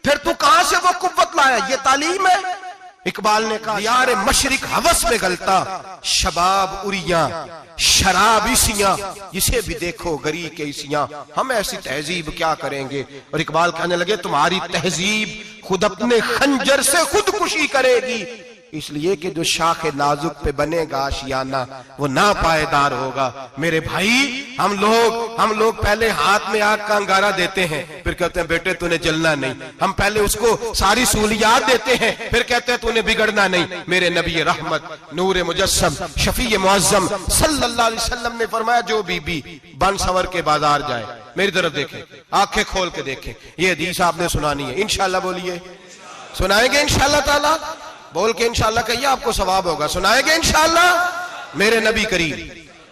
Speaker 1: फिर तू कहां से वो कुव्वत लाया? ये तालीम है? इकबाल ने कहा, यार मशरिक हवस में गलता, शबाब उरिया शराब इसियां, जिसे भी देखो गरी के इसियां, हम ऐसी तहजीब क्या करेंगे? और इकबाल कहने लगे, तुम्हारी तहजीब खुद अपने खंजर से खुदकुशी करेगी, इसलिए कि जो शाख नाजुक पे बनेगा आशियाना वो ना पायदार होगा। मेरे भाई, हम लोग पहले हाथ में आग का अंगारा देते हैं, फिर कहते हैं बेटे तूने जलना नहीं। हम पहले उसको सारी सहूलियात देते हैं, फिर कहते हैं तूने बिगड़ना नहीं। मेरे नबी रहमत नूर मुजस्सम शफी मुअज्जम सल्लल्लाहु अलैहि वसल्लम ने फरमाया, जो बीबी बन सवर के बाजार जाए, मेरी तरफ देखे, आंखें खोल के देखे, ये हदीस आपने सुनानी है। इंशाल्लाह बोलिए, सुनाएंगे इंशाल्लाह ताला, बोल के इंशाल्लाह कहिए, आपको सवाब होगा। सुनाएंगे इंशाल्लाह। मेरे नबी करीम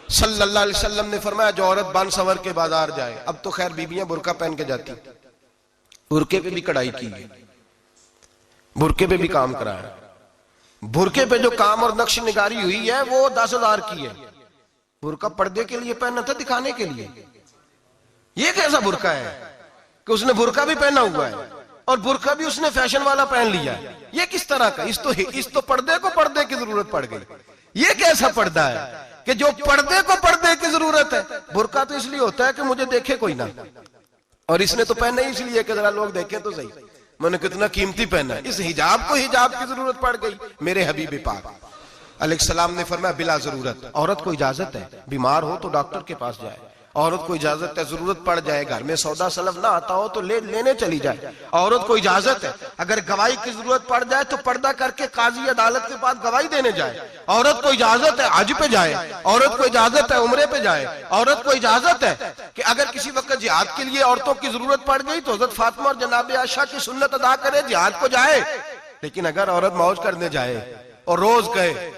Speaker 1: सल्लल्लाहु अलैहि वसल्लम ने फरमाया, जो औरत बन सवर के बाजार जाए, अब तो खैर बीबियां बुरका पहन के जाती, बुरके पे भी कढ़ाई की है, बुरके पे भी काम कराया, बुरके पे जो काम और नक्श निगारी हुई है वो 10,000 की है। बुरका पर्दे के लिए पहना था, दिखाने के लिए। ये कैसा बुरका है कि उसने बुरका भी पहना हुआ है और बुरका भी उसने फैशन वाला पहन लिया है? ये किस तरह का? इस तो पर्दे को पर्दे की जरूरत पड़ गई। ये कैसा पर्दा है कि जो पर्दे को पर्दे की जरूरत है? बुरका तो इसलिए होता है कि मुझे देखे कोई ना, और इसने तो पहना ही इसलिए कि जरा लोग देखें तो सही, मैंने कितना कीमती पहना है। इस हिजाब को हिजाब की जरूरत पड़ गई। मेरे हबीब पाक अलैहिस्सलाम ने फरमाया, बिला जरूरत औरत को इजाजत है, बीमार हो तो डॉक्टर के पास जाए, औरत को इजाजत है, जरूरत पड़ जाए, घर में सौदा सलफ ना आता हो तो लेने चली जाए, औरत को इजाजत है। अगर गवाही की जरूरत पड़ जाए तो पर्दा करके काजी अदालत के पास गवाही देने जाए, औरत को इजाजत है हज पे जाए, औरत को इजाजत है उम्रे पे जाए, औरत को इजाजत है कि अगर किसी वक्त जिहाद के लिए औरतों की जरूरत पड़ गई तो हजरत फातिमा और जनाब आयशा की सुन्नत अदा करे, जिहाद को जाए। लेकिन अगर औरत मौज करने जाए और रोज कहे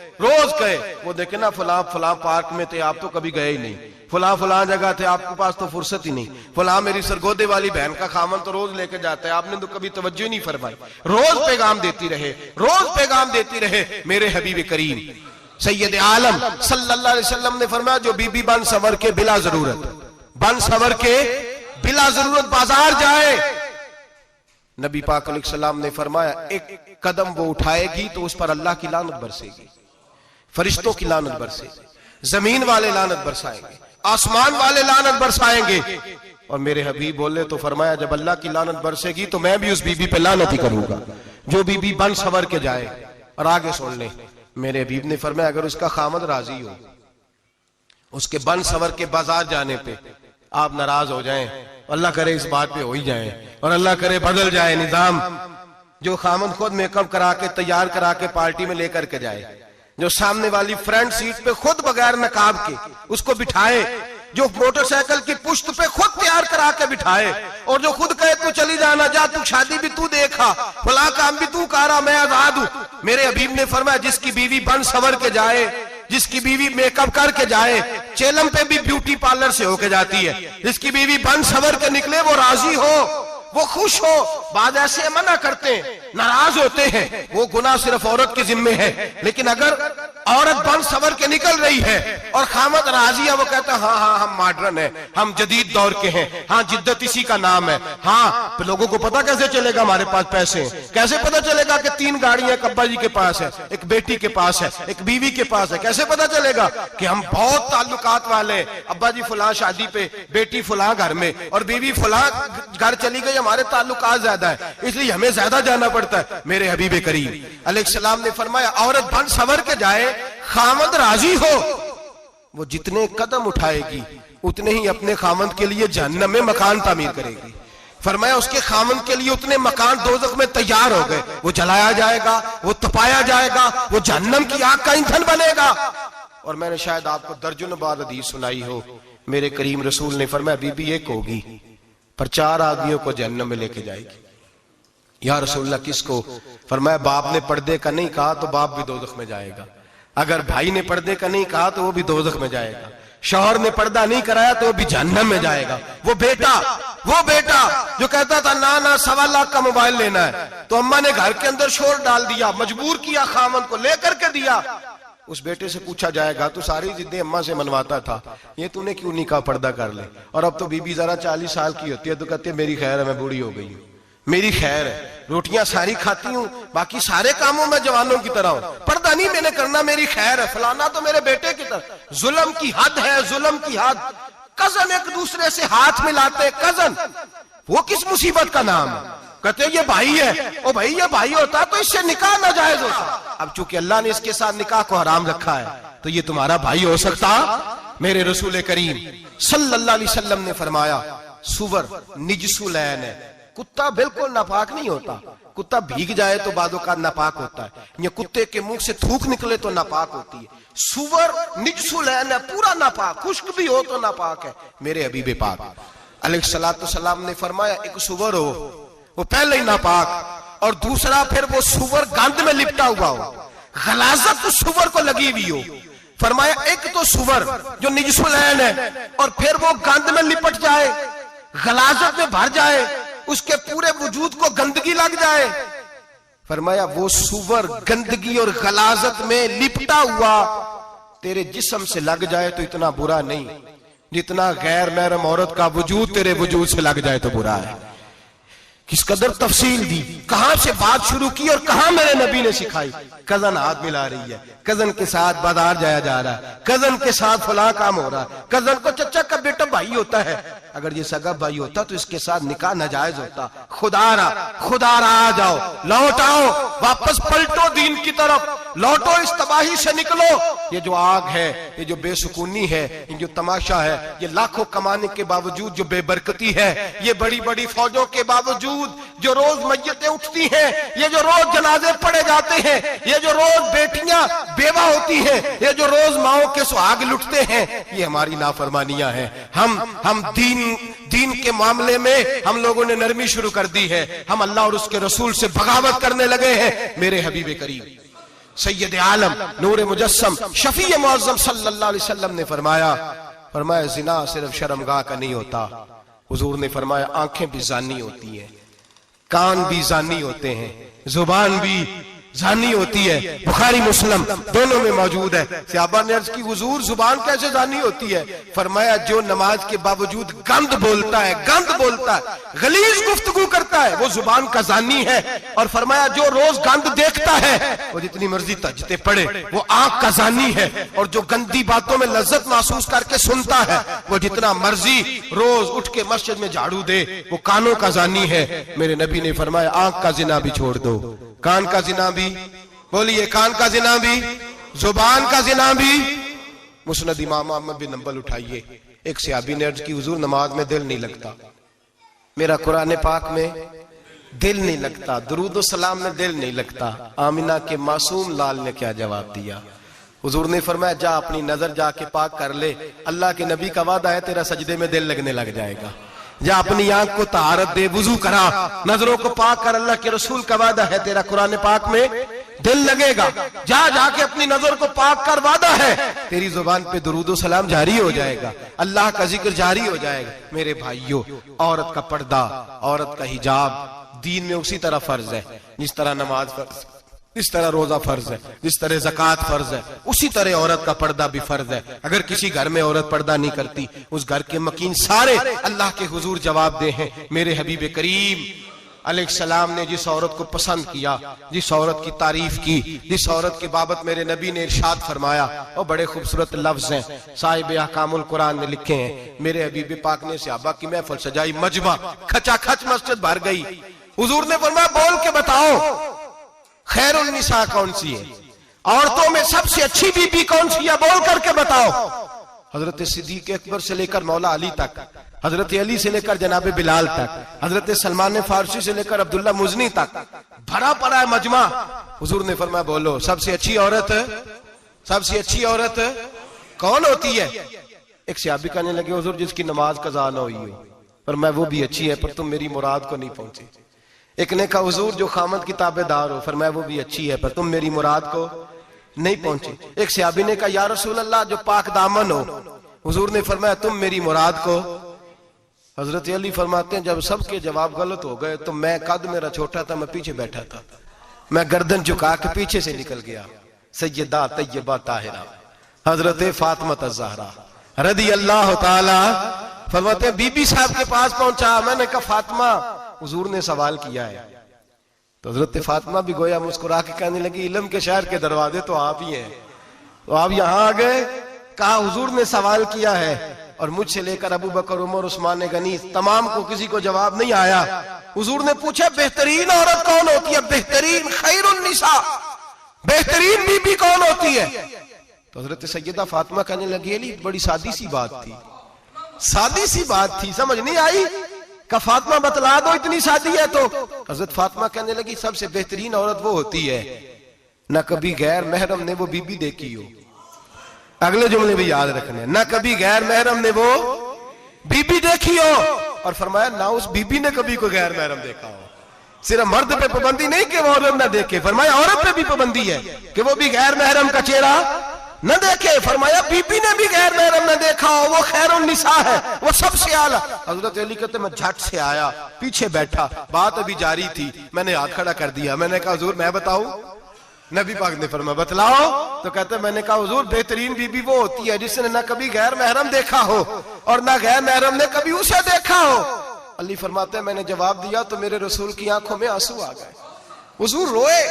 Speaker 1: वो देखे ना फलां पार्क में थे, आप तो कभी गए ही नहीं, फलां जगह थे, आपके पास तो फुर्सत ही नहीं, फलां मेरी सरगोदे वाली बहन का खामन तो रोज लेके जाता है, आपने तो कभी तवज्जो नहीं फरमाई। रोज पैगाम देती रहे। मेरे हबीब करीम सैयद आलम सल्लल्लाहु अलैहि वसल्लम ने फरमाया, जो बीबी बन सवर के बिला जरूरत बाजार जाए, नबी पाक अलैहिस्सलाम ने फरमाया, एक कदम वो उठाएगी तो उस पर अल्लाह की लानत बरसेगी, फरिश्तों की लानत बरसेगी, जमीन वाले लानत बरसाएंगे, आसमान वाले लानत बरसाएंगे। और मेरे हबीब बोले तो फरमाया, जब अल्लाह की लानत बरसेगी तो मैं भी उस बीबी पे लानत ही करूंगा जो बीबी बन सवर के जाए। और आगे सुन ले, मेरे हबीब ने फरमाया, अगर उसका खामद राजी हो उसके बन सवर के बाजार जाने पे, आप नाराज हो जाएं, अल्लाह करे इस बात पे हो ही जाए, और अल्लाह करे बदल जाए निजाम, जो खामद खुद मेकअप करा के तैयार करा के पार्टी में लेकर के जाए, जो सामने वाली फ्रंट सीट पे खुद बगैर नकाब के उसको बिठाए, जो मोटरसाइकिल की पुश्त पे खुद तैयार करा के बिठाए, और जो खुद कहे तू चली जाना, जा तू शादी भी तू देखा, फला काम भी तू करा, मैं आजाद हूं। मेरे हबीब ने फरमाया, जिसकी बीवी बन सवर के जाए, जिसकी बीवी मेकअप करके जाए, चेलम पे भी ब्यूटी पार्लर से होके जाती है, जिसकी बीवी बन सवर के निकले वो राजी हो, वो खुश हो, बाद ऐसे मना करते हैं, नाराज होते हैं, वो गुनाह सिर्फ औरत के जिम्मे है। लेकिन अगर औरत बन सवर के निकल रही है और खामद राजी है, वो कहता है हाँ हाँ हम मॉडर्न है, हम जदीद दौर के हैं, हाँ जिद्दत इसी का नाम है। हाँ तो लोगों को पता कैसे चलेगा हमारे पास पैसे हैं, कैसे पता चलेगा कि 3 गाड़ियां एक अब्बा जी के पास है, एक बेटी के पास है, एक बीवी के पास है, कैसे पता चलेगा कि हम बहुत ताल्लुकात वाले हैं, अब्बा जी फुला शादी पे, बेटी फुला घर में और बीवी फुला घर चली गई, हमारे ताल्लुकात ज्यादा है इसलिए हमें ज्यादा जाना पड़ता है। मेरे हबीब करीम अलैहिस्सलाम ने फरमाया औरत बन सवर के जाए, खामद राजी हो, वो जितने कदम उठाएगी उतने ही अपने खामद के लिए जहन्नम में मकान तामीर करेगी। फरमाया उसके खामद के लिए उतने मकान दोज़ख में तैयार हो गए, वो जलाया जाएगा, वो तपाया जाएगा, वो जहन्नम की आग का ईंधन बनेगा। और मैंने शायद आपको दर्जनों बार हदीस सुनाई हो, मेरे करीम रसूल ने फरमाया बीबी एक होगी पर 4 आदमियों को जहन्नम में लेके जाएगी। या रसूलल्लाह किसको? फरमाया बाप ने पर्दे का नहीं कहा तो बाप भी दोज़ख में जाएगा, अगर भाई ने पर्दे का नहीं कहा तो वो भी दोज़ख में जाएगा, शौहर ने पर्दा नहीं कराया तो वो भी जहन्नम में जाएगा। वो बेटा जो कहता था ना ना 1.25 लाख का मोबाइल लेना है, तो अम्मा ने घर के अंदर शोर डाल दिया, मजबूर किया, खामन को लेकर के दिया। उस बेटे से पूछा जाएगा तू सारी जिद्दें अम्मा से मनवाता था, ये तूने क्यों नहीं कहा पर्दा कर ले? और अब तो बीबी जरा 40 साल की होती है तो कहती है मेरी खैर है, मैं बूढ़ी हो गई हूँ, मेरी खैर है, रोटियां सारी खाती हूँ, बाकी सारे कामों में जवानों की तरह हूं, पर्दा नहीं मैंने करना, मेरी खैर है, फलाना तो मेरे बेटे की तरह। जुल्म की हद है, जुल्म की हद। कजन एक दूसरे से हाथ मिलाते, कजन, वो किस मुसीबत का नाम है? कहते ये भाई है, ओ भाई ये भाई होता तो इससे निकाह नाजायज होता। अब चूंकि अल्लाह ने इसके साथ निकाह को हराम रखा है तो ये तुम्हारा भाई हो सकता? मेरे रसूल करीम सल्लल्लाहु अलैहि वसल्लम ने फरमाया सुवर निजसुलैन है, कुत्ता बिल्कुल नापाक नहीं होता, कुत्ता भीग जाए तो बादों का नापाक होता है, ये कुत्ते के मुंह से थूक निकले तो नापाक होती है। सुवर निजसुलैन है, पूरा नापाक, खुश्क भी हो तो नापाक है। मेरे हबीब पाक अलैहिस्सलातु सलाम ने फरमाया एक सुवर हो वो पहले ही नापाक, और दूसरा फिर वो सुवर गंद में लिपटा हुआ हो, गलाजत उस सुवर को लगी हुई हो। फरमाया एक तो सुवर जो निजसुलैन है और फिर वो गंद में लिपट जाए, गलाजत में भर जाए, उसके पूरे वजूद को गंदगी लग जाए। फरमाया वो सुवर गंदगी और गलाजत में लिपटा हुआ तेरे जिस्म से लग जाए तो इतना बुरा नहीं जितना गैर महरम औरत का वजूद तेरे वजूद से लग जाए तो बुरा है। किस कदर तफसील दी, कहां से बात शुरू की और कहां मेरे नबी ने सिखाई। कजन हाथ मिला रही है, कजन के साथ बाजार जाया जा रहा है, कजन के साथ फला काम हो रहा है, कजन को चचा का बेटा भाई होता है, अगर ये सगा भाई होता तो इसके साथ निकाह नाजायज होता। खुदारा आ जाओ, लौट आओ, वापस पलटो दीन की तरफ, लौटो, इस तबाही से निकलो। ये जो आग है, ये जो बेसुकूनी है, ये जो तमाशा है, ये लाखों कमाने के बावजूद जो बेबरकती है, ये बड़ी बड़ी फौजों के बावजूद जो रोज मय्यतें उठती हैं, ये जो रोज जनाजे पड़े जाते हैं, ये जो रोज बेटियां बेवा होती हैं, ये जो रोज माओ के सुहाग लुटते हैं, ये हमारी नाफरमानियां हैं। हम दीन के मामले में हम लोगों ने नरमी शुरू कर दी है, हम अल्लाह और उसके रसूल से बगावत करने लगे हैं। मेरे हबीब करीम सैयद आलम नूर मुजस्सम शफी मुअज्जम सल्लल्लाहु अलैहि वसल्लम ने फरमाया जिना सिर्फ शर्मगाह का नहीं होता, हुजूर ने फरमाया आंखें भी जानी होती हैं, कान भी जानी होते हैं, जुबान भी जानी होती है। बुखारी मुस्लिम दोनों में मौजूद है। सहाबा ने अर्ज की हुजूर जुबान कैसे जानी होती है? फरमाया जो नमाज के बावजूद गंद बोलता है, गलीज गुफ्तगू करता है, वो जुबान का जानी है। और फरमाया जो रोज गंद देखता है वो जितनी मर्जी तजते पड़े वो आंख का जानी है। और जो गंदी बातों में लज्जत महसूस करके सुनता है वो जितना मर्जी रोज उठ के मस्जिद में झाड़ू दे वो कानों का जानी है। मेरे नबी ने फरमाया आंख का जिना भी छोड़ दो, कान का जिना भी, बोलिए कान का जिना भी, जुबान का जिना भी। मुस्नद इमाम अहमद बिन हंबल उठाइए, एक सहाबी ने अर्ज की हुजूर नमाज में दिल नहीं लगता, मेरा कुरान पाक में दिल नहीं लगता, दुरूद व सलाम में दिल नहीं लगता। आमिना के मासूम लाल ने क्या जवाब दिया? हुजूर ने फरमाया जा अपनी नजर जाके पाक कर ले, अल्लाह के नबी का वादा है तेरा सजदे में दिल लगने लग जाएगा। जा अपनी आंख को तहारत दे, वुजू करा, नजरों को पाक कर, अल्लाह के रसूल का वादा है तेरा कुरान पाक में दिल लगेगा, जा जाके अपनी नजर को पाक कर वादा है तेरी जुबान पे दुरूद सलाम जारी हो जाएगा, अल्लाह का जिक्र जारी हो जाएगा। मेरे भाइयों, औरत का पर्दा, औरत का हिजाब दीन में उसी तरह फर्ज है जिस तरह नमाज फर्ज, जिस तरह रोजा फर्ज है, जिस तरह ज़कात फर्ज है, उसी तरह औरत का पर्दा भी फर्ज है। अगर किसी घर में औरत पर्दा नहीं करती, उस घर के मकीन सारे अल्लाह के हुजूर जवाब दे हैं। मेरे हबीब करीम अलैहिस्सलाम ने जिस औरत को पसंद किया, जिस औरत की तारीफ की, जिस औरत की बाबत मेरे नबी ने इरशाद फरमाया, वो बड़े खूबसूरत लफ्ज हैं। साहिब अहकामुल कुरान ने लिखे हैं, मेरे हबीब पाक ने सहाबा की महफिल सजाई, मजमा खचाखच मस्जिद भर गई। हुजूर ने फरमाया बोल के बताओ खैरुन निसा कौन सी है, औरतों में सबसे अच्छी बीबी कौन सी है, बोल करके बताओ। हजरत सिद्दीक अकबर से लेकर मौला अली तक, हजरत अली से लेकर जनाब बिलाल तक, हजरत सलमान फारसी से लेकर अब्दुल्ला मुजनी तक भरा पड़ा है मजमा। हुजूर ने फरमाया बोलो सबसे अच्छी औरत, सबसे अच्छी औरत कौन होती है? एक सहाबी कहने लगे हुजूर जिसकी नमाज कज़ा ना हुई हो, पर मैं वो भी अच्छी है, पर तुम मेरी मुराद को नहीं पहुंचे। एक ने कहा हुजूर जो खामद की ताबेदार हो, फरमाया वो भी अच्छी है, पर तुम मेरी मुराद को नहीं पहुंचे। एक सहाबी ने कहा या रसूल अल्लाह जो पाक दामन हो, हुजूर ने फरमाया तुम मेरी मुराद को। हजरत अली फरमाते हैं जब सबके जवाब गलत हो गए तो मैं, कद मेरा छोटा था, मैं पीछे बैठा था, मैं गर्दन झुका के पीछे से निकल गया। सैयदा तैयबा ताहिरा हजरत फातिमा ज़हरा रदी अल्लाह ताला फरमाते हैं बीबी साहब के पास पहुंचा। मैंने कहा फातिमा हुजूर ने सवाल किया है। तो हजरत फातिमा भी गोया मुस्कुरा के कहने लगी इल्म के शहर के दरवाजे तो आप ही हैं, तो आप यहां आ गए। कहा हुजूर ने सवाल किया है और मुझसे लेकर अबू बकर, उमर, उस्मान गनी तमाम को किसी को जवाब नहीं आया। हुजूर ने पूछा बेहतरीन औरत कौन होती है, बेहतरीन खैरुन निसा, बेहतरीन बीबी कौन होती है? तो हजरत सैयदा फातिमा कहने लगी अली बड़ी सादी सी बात थी, सादी सी बात थी, समझ नहीं आई। का फातिमा बतला दो इतनी सादी है। तो हजरत फातिमा कहने लगी सबसे बेहतरीन औरत वो होती है न कभी गैर महरम ने वो बीबी देखी हो। अगले जुमले भी याद रखने, न कभी गैर महरम ने वो बीबी देखी हो, और फरमाया ना उस बीबी ने कभी कोई गैर महरम देखा हो। सिर्फ मर्द पे पाबंदी नहीं कि वो औरत न देखे, फरमाया औरत पे भी पाबंदी है कि वो भी गैर महरम का चेहरा न देखे। फरमाया बीबी ने भी गैर महरम न देखा हो, वो खैरुन निसा है, वो सबसे आला। हजरत अली कहते मैं झट से आया, पीछे बैठा, बात अभी जारी थी, मैंने हाथ खड़ा कर दिया। मैंने कहा हुजूर मैं बताऊं? नबी पाक ने फरमाया बतलाओ। तो कहते मैंने कहा हुजूर बेहतरीन बीबी वो होती है जिसने न कभी गैर महरम देखा हो और न गैर महरम ने कभी उसे देखा हो। अली फरमाते हैं मैंने जवाब दिया तो मेरे रसूल की आंखों में आंसू आ गए। हुजूर रोए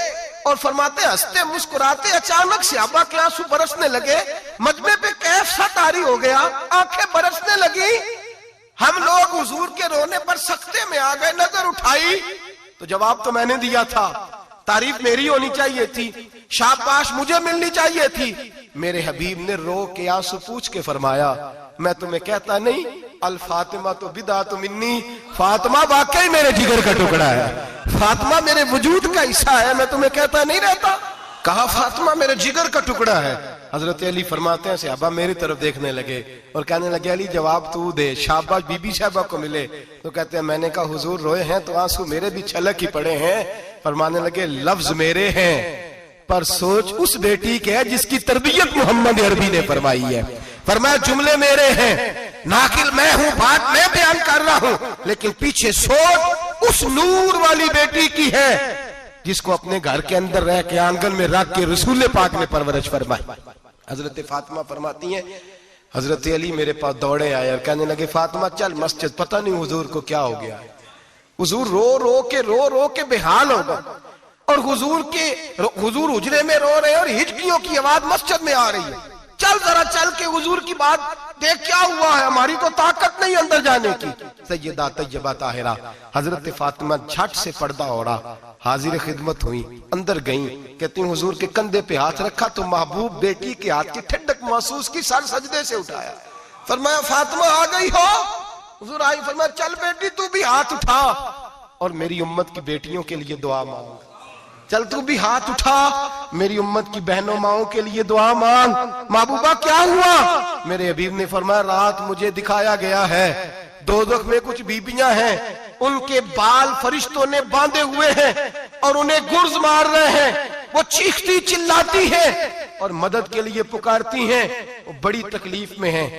Speaker 1: और फरमाते हंसते मुस्कुराते अचानक सहाबा के आंसू बरसने लगे, मजमे पे कैफ सा तारी हो गया, आंखें बरसने लगी। हम लोग हुजूर के रोने पर सख्ते में आ गए। नजर उठाई तो जवाब तो मैंने दिया था, तारीफ मेरी होनी चाहिए थी, शाबाश मुझे मिलनी चाहिए थी। मेरे हबीब ने रो के आंसू पूछ के फरमाया मैं तुम्हें कहता नहीं अल फातिमा तो बिदात मिन्नी, फातिमा वाकई मेरे जिगर का टुकड़ा है, फातिमा मेरे वजूद का हिस्सा है, मैं तुम्हें कहता नहीं रहता। कहा फातिमा मेरे जिगर का टुकड़ा है। हजरत अली फरमाते हैं सहाबा मेरी तरफ देखने लगे और कहने लगे अली जवाब तू दे, शाबाश बीबी साहबा को मिले। तो कहते हैं मैंने कहा हुजूर रोए हैं तो आंसू मेरे भी छलक ही पड़े हैं। फरमाने लगे लफ्ज मेरे हैं पर सोच उस बेटी के है जिसकी तरबियत मोहम्मद अरबी ने फरमाई है। फरमाया जुमले मेरे हैं, नाकिल मैं हूं, बात मैं बयान कर रहा हूं, लेकिन पीछे सोच उस नूर वाली बेटी की है जिसको अपने घर के अंदर रह के आंगन में रख के रसूल पाक ने परवरिश फरमाई। हजरत फातिमा फरमाती है हजरत अली मेरे पास दौड़े आए और कहने लगे फातिमा चल मस्जिद, पता नहीं हुजूर को क्या हो गया है। हुजूर रो रो के बेहाल हो गए और हुजूर हुजरे में रो रहे और हिचकियों की आवाज मस्जिद में आ रही है। चल जरा चल के हुजूर की बात देख क्या हुआ है, हमारी तो ताकत नहीं अंदर जाने की। सैयदा तैयबा ताहिरा हजरत फातिमा झट से पर्दा ओढ़ा, हाजिर खिदमत हुई, अंदर गई। कहती हुजूर के कंधे पे हाथ रखा तो महबूब बेटी के हाथ की ठंडक महसूस की, सर सजदे से उठाया। फरमाया फातिमा आ गई हो? हुजूर आई। फरमाया चल बेटी तू भी हाथ उठा और मेरी उम्मत की बेटियों के लिए दुआ मांग। चल तू भी हाथ उठा, मेरी उम्मत की बहनों माओं के लिए दुआ मांग। महबूबा क्या हुआ? मेरे हबीब ने फरमाया रात मुझे दिखाया गया है दोज़ख में कुछ बीबियां हैं, उनके बाल फरिश्तों ने बांधे हुए हैं और उन्हें गुर्ज मार रहे हैं। वो चीखती चिल्लाती हैं और मदद के लिए पुकारती हैं, वो बड़ी तकलीफ में हैं।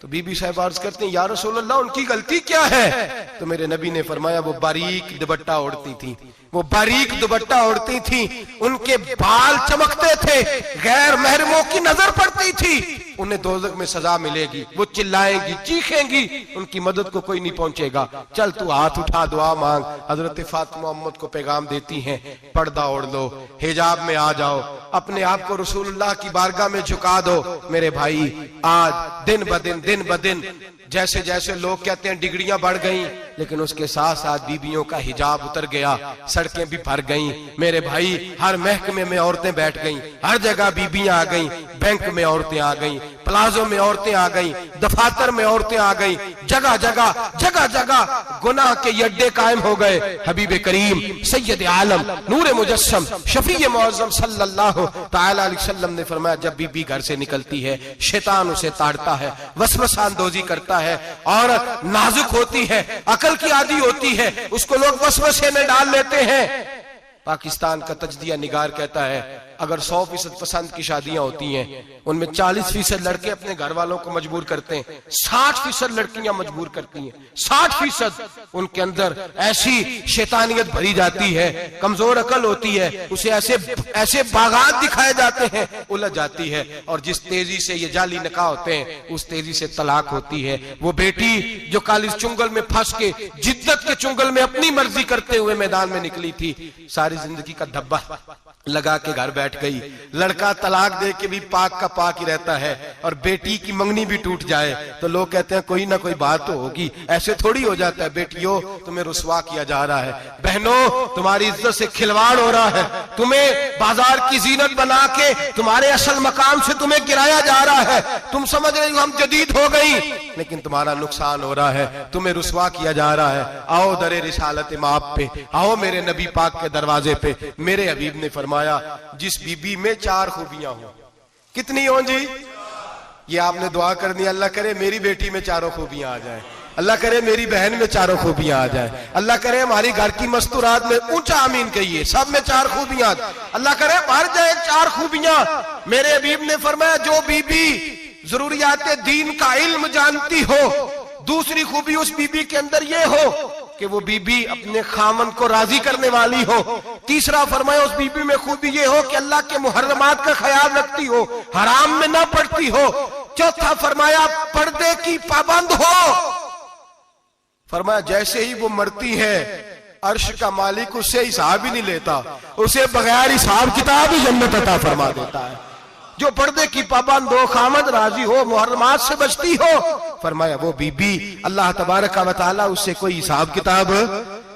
Speaker 1: तो बीबी साहब अर्ज करते हैं, या रसूल अल्लाह उनकी गलती क्या है? तो मेरे नबी ने फरमाया, वो बारीक दुपट्टा ओढ़ती थी, वो बारीक दुपट्टा ओढ़ती थी, उनके बाल चमकते थे, गैर महरमों की नजर पड़ती थी, उन्हें दोज़ख में सजा मिलेगी, वो चिल्लाएंगी, चीखेंगी, उनकी मदद को कोई नहीं पहुंचेगा। चल तू हाथ उठा, दुआ मांग। हजरत फातिमा उम्मत को पैगाम देती हैं, पर्दा ओढ़ लो, हिजाब में आ जाओ, अपने आप को रसूलुल्लाह की बारगाह में झुका दो। मेरे भाई, आज दिन ब दिन जैसे जैसे लोग कहते हैं डिग्रियां बढ़ गई, लेकिन उसके साथ साथ बीबियों का हिजाब उतर गया, सड़कें भी भर गईं। मेरे भाई, हर महकमे में औरतें बैठ गईं, हर जगह बीबियां आ गईं, बैंक में औरतें आ गईं, प्लाजो में औरतें आ गईं, दफातर में औरतें आ गईं, जगह जगह गुनाह के अड्डे कायम हो गए। हबीब करीम सैयद आलम नूर मुजस्सम शफी मुअज़्ज़म सल्लल्लाहु तआला अलैहि वसल्लम ने फरमाया, जब बीबी घर से निकलती है, शैतान उसे ताड़ता है, वसवसा अंदोज़ी करता है। औरत नाजुक होती है, अकल की आदी होती है, उसको लोग वसवसे में डाल लेते हैं। पाकिस्तान का तजदिया निगार कहता है, अगर 100% पसंद की शादियां होती हैं, उनमें 40% लड़के अपने घर वालों को मजबूर करते हैं, 60% लड़कियां मजबूर करती हैं। 60% उनके अंदर ऐसी शैतानियत भरी जाती है, कमजोर अकल होती है, उसे ऐसे बागात दिखाए जाते हैं, उलझ जाती है। और जिस तेजी से ये जाली निकाह होते हैं, उस तेजी से तलाक होती है। वो बेटी जो कालिज चुंगल में फंस के, जिद्दत के चुंगल में अपनी मर्जी करते हुए मैदान में निकली थी, सारी जिंदगी का धब्बा लगा के घर बैठ गई। लड़का तलाक दे के भी पाक का पाक ही रहता है, और बेटी की मंगनी भी टूट जाए तो लोग कहते हैं कोई ना कोई बात तो होगी। ऐसे थोड़ी हो जाता है। बेटियों, तुम्हें रुसवा किया जा रहा है, बहनों तुम्हारी इज्जत से खिलवाड़ हो रहा है, तुम्हें बाजार की जीनत बना के तुम्हारे असल मकाम से तुम्हें गिराया जा रहा है। तुम समझ रहे हो हम जदीद हो गई, लेकिन तुम्हारा नुकसान हो रहा है, तुम्हें रुसवा किया जा रहा है। आओ दरे रिसालत माप पे, आओ मेरे नबी पाक के दरवाजे पे। मेरे हबीब ने फरमाया, जिस बीबी में 4 खूबियां हो, कितनी हो जी? ये आपने दुआ करनी, अल्लाह करे मेरी बेटी में 4 खूबियां आ जाए, अल्लाह करे मेरी बहन में 4 खूबियां आ जाए, अल्लाह करे हमारी घर की मस्तूरात में, ऊंचा आमीन कहिए, सब में 4 खूबियां, अल्लाह करे भर जाए 4 खूबियां। मेरे हबीब ने फरमाया, जो बीबी जरूरियात दीन का इल्म जानती हो, दूसरी खूबी उस बीबी के अंदर ये हो कि वो बीबी अपने खामन को राजी करने वाली हो। तीसरा फरमाया, उस बीबी में खूबी ये हो कि अल्लाह के मुहर्रमात का ख्याल रखती हो, हराम में ना पड़ती हो। चौथा फरमाया, पर्दे की पाबंद हो। फरमाया, जैसे ही वो मरती है, अर्श का मालिक उससे हिसाब ही नहीं लेता, उसे बगैर हिसाब किताब ही जन्नत अता फरमा देता है। जो पर्दे की पाबंद हो, खामद राजी हो, मुहर्रमात से बचती हो, फरमाया वो बीबी अल्लाह तबारक व तआला उससे कोई हिसाब किताब,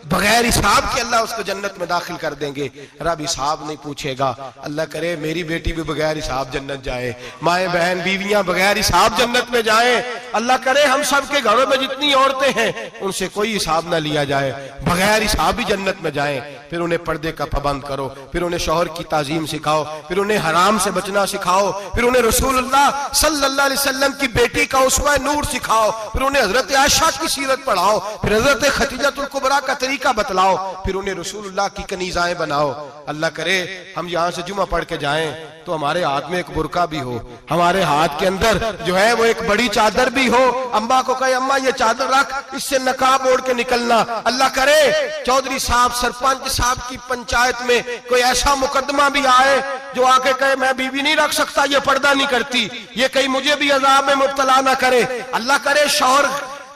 Speaker 1: बगैर हिसाब के अल्लाह उसको जन्नत में दाखिल कर देंगे। रब हिसाब नहीं पूछेगा। अल्लाह करे मेरी बेटी भी बगैर हिसाब जन्नत जाए, माए बहन बीवियां बगैर हिसाब जन्नत में जाए। अल्लाह करे हम सब के घरों में जितनी औरतें हैं उनसे कोई हिसाब ना लिया जाए, बगैर हिसाब भी जन्नत में जाए। फिर उन्हें पर्दे का पाबंद करो, फिर उन्हें शौहर की ताजीम सिखाओ, फिर उन्हें हराम से बचना सिखाओ, फिर उन्हें रसूलुल्लाह सल्लल्लाहु अलैहि वसल्लम की बेटी का उसवा नूर सिखाओ, फिर उन्हें हजरत आयशा की सीरत पढ़ाओ, फिर हजरत खदीजतुल कुबरा का तरीका बतलाओ, फिर उन्हें रसूलुल्लाह की कनीज़ाएं बनाओ। अल्लाह करे हम यहाँ से जुमा पढ़ के जाएं तो हमारे हाथ में एक बुरका भी हो, हमारे हाथ के अंदर जो है वो एक बड़ी चादर भी हो। अम्मा को कहे अम्मा ये चादर रख, इससे नकाब ओढ़ के निकलना। अल्लाह करे चौधरी साहब सरपंच साहब की पंचायत में कोई ऐसा मुकदमा भी आए जो आके कहे मैं बीवी नहीं रख सकता, ये पर्दा नहीं करती, ये कहीं मुझे भी अजाब में मुब्तला ना करे। अल्लाह करे शौहर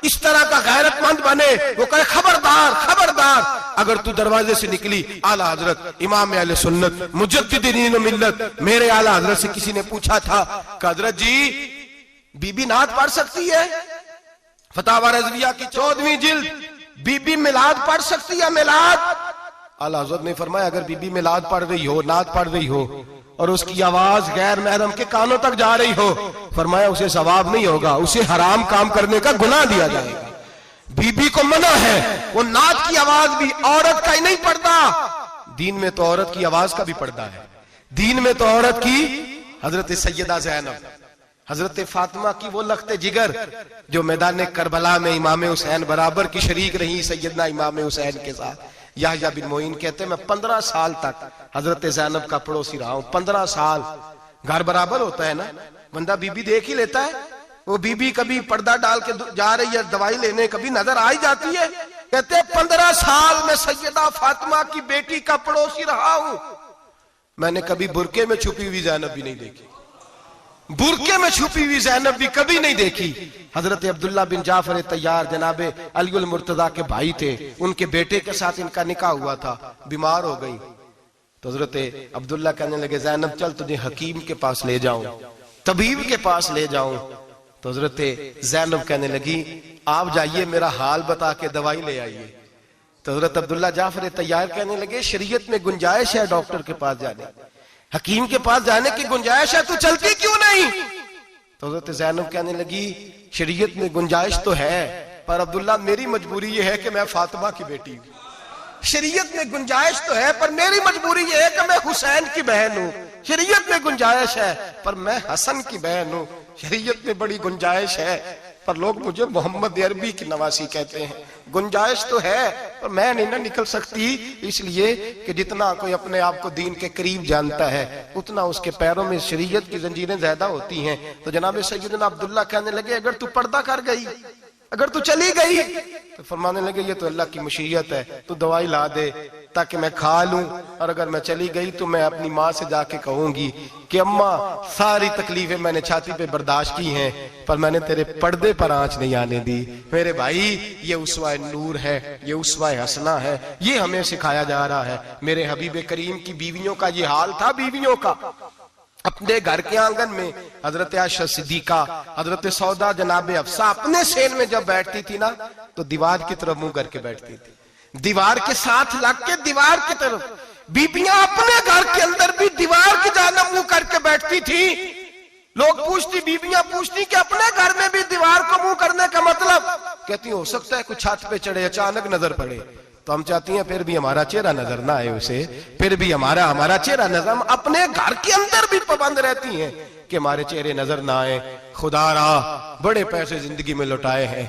Speaker 1: इस तरह का गैरतमंद बने, वो कहे खबरदार खबरदार, अगर तू दरवाजे से निकली। आला हजरत इमाम अहले सुन्नत मुजद्दिदीन मिल्लत मेरे आला हजरत से किसी ने पूछा था कि हजरत जी बीबी नात पढ़ सकती है? फतावा रज़विया की 14वीं जिल्द, बीबी मिलाद पढ़ सकती है? मिलाद? आला हजरत ने फरमाया अगर बीबी मिलाद पढ़ रही हो, नात पढ़ रही हो और उसकी आवाज गैर महरम के कानों तक जा रही हो, फरमाया उसे सवाब नहीं होगा, उसे हराम काम करने का गुनाह दिया जाएगा। बीबी को मना है, वो नात की आवाज भी औरत का ही नहीं पड़ता, दीन में तो औरत की आवाज का भी पर्दा है। दीन में तो औरत की, हजरत सैयदा ज़ैनब, हजरत फातिमा की वो लख्ते जिगर जो मैदान करबला में इमाम हुसैन बराबर की शरीक रही सैयदना इमाम हुसैन के साथ। याह्या बिन मोइन कहते हैं मैं 15 साल तक हजरत ज़ैनब का पड़ोसी रहा हूं। 15 साल। घर बराबर होता है ना, बंदा बीबी देख ही लेता है। वो बीबी कभी पर्दा डाल के जा रही है दवाई लेने, कभी नजर आ ही जाती है। कहते हैं 15 साल में सैयदा फातिमा की बेटी का पड़ोसी रहा हूं, मैंने कभी बुरके में छुपी हुई ज़ैनब भी नहीं देखी। बुरके में छुपी हुई ज़ैनब भी कभी नहीं देखी। हजरत अब्दुल्ला बिन जाफर तैयार जनाबे अली उल मुर्तजा के भाई थे, उनके बेटे के साथ इनका निकाह हुआ था। बीमार हो गई तो हजरत अब्दुल्ला कहने लगे ज़ैनब चल तुझे हकीम के पास ले जाऊं, तबीब के पास ले जाऊं। तो हजरत ज़ैनब कहने लगी आप जाइए मेरा हाल बता के दवाई ले आइए। तो हजरत अब्दुल्ला जाफर तैयार कहने लगे शरीयत में गुंजाइश है डॉक्टर के पास जाने, हकीम के पास जाने की गुंजाइश है, तू चलती क्यों नहीं? तो हजरत ज़ैनब कहने लगी शरीयत में गुंजाइश तो है, पर अब्दुल्ला मेरी मजबूरी ये है कि मैं फातिमा की बेटी हूं। शरीयत में गुंजाइश तो है पर मेरी मजबूरी ये है कि मैं हुसैन की बहन हूं। शरीयत में गुंजाइश है पर मैं हसन की बहन हूं। शरीयत में बड़ी गुंजाइश है पर लोग मुझे मोहम्मद अरबी की नवासी कहते हैं। गुंजाइश तो है पर मैं नहीं ना निकल सकती, इसलिए कि जितना कोई अपने आप को दीन के करीब जानता है उतना उसके पैरों में शरीयत की जंजीरें ज्यादा होती हैं। तो जनाब सैयदना अब्दुल्ला कहने लगे अगर तू पर्दा कर गई, अगर तू चली गई, तो फरमाने लगे ये तो अल्लाह की मशीयत है, तू दवाई ला दे ताकि मैं खा लूं, और अगर मैं चली गई तो मैं अपनी माँ से जाके कहूंगी कि अम्मा सारी तकलीफें मैंने छाती पे बर्दाश्त की हैं पर मैंने तेरे पर्दे पर आंच नहीं आने दी। मेरे भाई ये उस्वा नूर है, ये उस्वा हसना है, ये हमें सिखाया जा रहा है। मेरे हबीब करीम की बीवियों का ये हाल था। बीवियों का अपने घर के आंगन में हजरत आयशा सिद्दीका, हजरत सौदा, जनाब अफसा अपने सेन में जब बैठती थी ना तो दीवार की तरफ मुंह करके बैठती थी, दीवार के साथ लग के दीवार की तरफ। बीबियां अपने घर के अंदर भी दीवार की जानिब मुंह करके बैठती थी। लोग पूछती, बीबियां पूछती कि अपने घर में भी दीवार को मुंह करने का मतलब? कहती हो सकता है कुछ छत पे चढ़े अचानक नजर पड़े तो हम चाहती हैं फिर भी हमारा चेहरा नजर ना आए उसे, फिर भी हमारा चेहरा नजर। हम अपने घर के अंदर भी पाबंद रहती हैं कि हमारे चेहरे नजर ना आए। खुदा रा बड़े पैसे जिंदगी में लुटाए हैं,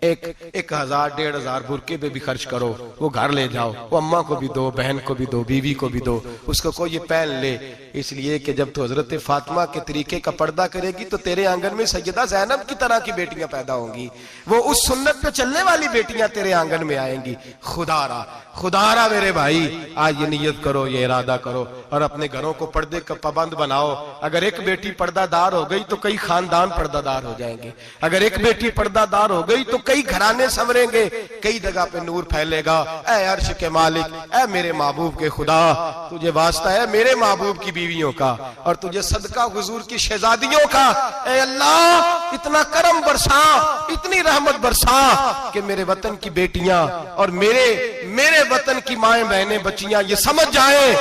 Speaker 1: 1,000 1,500 बुरके पे भी खर्च करो, वो घर ले जाओ, वो अम्मा को भी दो, बहन को भी दो, बीवी को भी दो, उसको कोई ये पहन ले। इसलिए कि जब तो हजरत फातिमा के तरीके का पर्दा करेगी तो तेरे आंगन में सैयदा ज़ैनब की तरह की बेटियां पैदा होंगी, वो उस सुन्नत पे चलने वाली बेटियां तेरे आंगन में आएंगी। खुदारा मेरे भाई आज ये नियत करो, ये इरादा करो और अपने घरों को पर्दे का पाबंद बनाओ। अगर एक बेटी पर्दादार हो गई तो कई खानदान पर्दादार हो जाएंगे। अगर एक बेटी पर्दादार हो गई तो कई घराने संवरेंगे, कई जगह पे नूर फैलेगा। ऐ अर्श के मालिक, ऐ मेरे महबूब के खुदा, तुझे वास्ता है मेरे महबूब की बीवियों का और तुझे सदका हुजूर की शहजादियों का। ऐ अल्लाह इतना करम बरसा, इतनी रहमत बरसा कि मेरे वतन की बेटियां और मेरे वतन की माएं बहनें बच्चियां ये समझ जाएं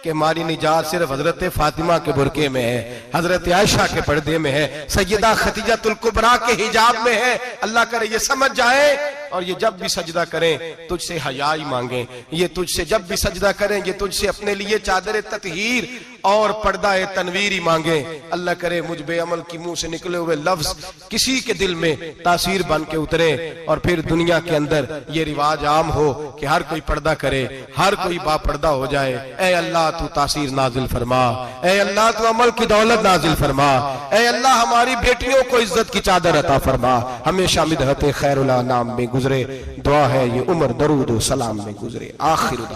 Speaker 1: कि हमारी निजात सिर्फ हजरत फातिमा के बुरके में है, हजरत आयशा के पर्दे में है, सैयदा खदीजतुल कुबरा के हिजाब में है। अल्लाह करे ये समझ जाए और ये जब भी सजदा करें तुझसे हयाई मांगे, ये तुझसे जब भी सजदा करें ये तुझसे अपने लिए चादर ततहीर और पर्दा तनवीर मांगे। अल्लाह करे मुझ बेअमल की मुंह से निकले हुए लफ्ज किसी के दिल में तासीर बन के उतरे और फिर दुनिया के अंदर ये रिवाज आम हो कि हर कोई पर्दा करे, हर कोई बापर्दा हो जाए। ऐ अल्लाह तू तासीर नाजिल फरमा, ऐ अल्लाह तू अमल की दौलत नाजिल फरमा, ऐ अल्लाह हमारी बेटियों को इज्जत की चादर अता फरमा। हमेशा मिदहत खैरुल अनाम में गुजरे, दुआ है ये उम्र दरूद व सलाम में गुजरे। आखिर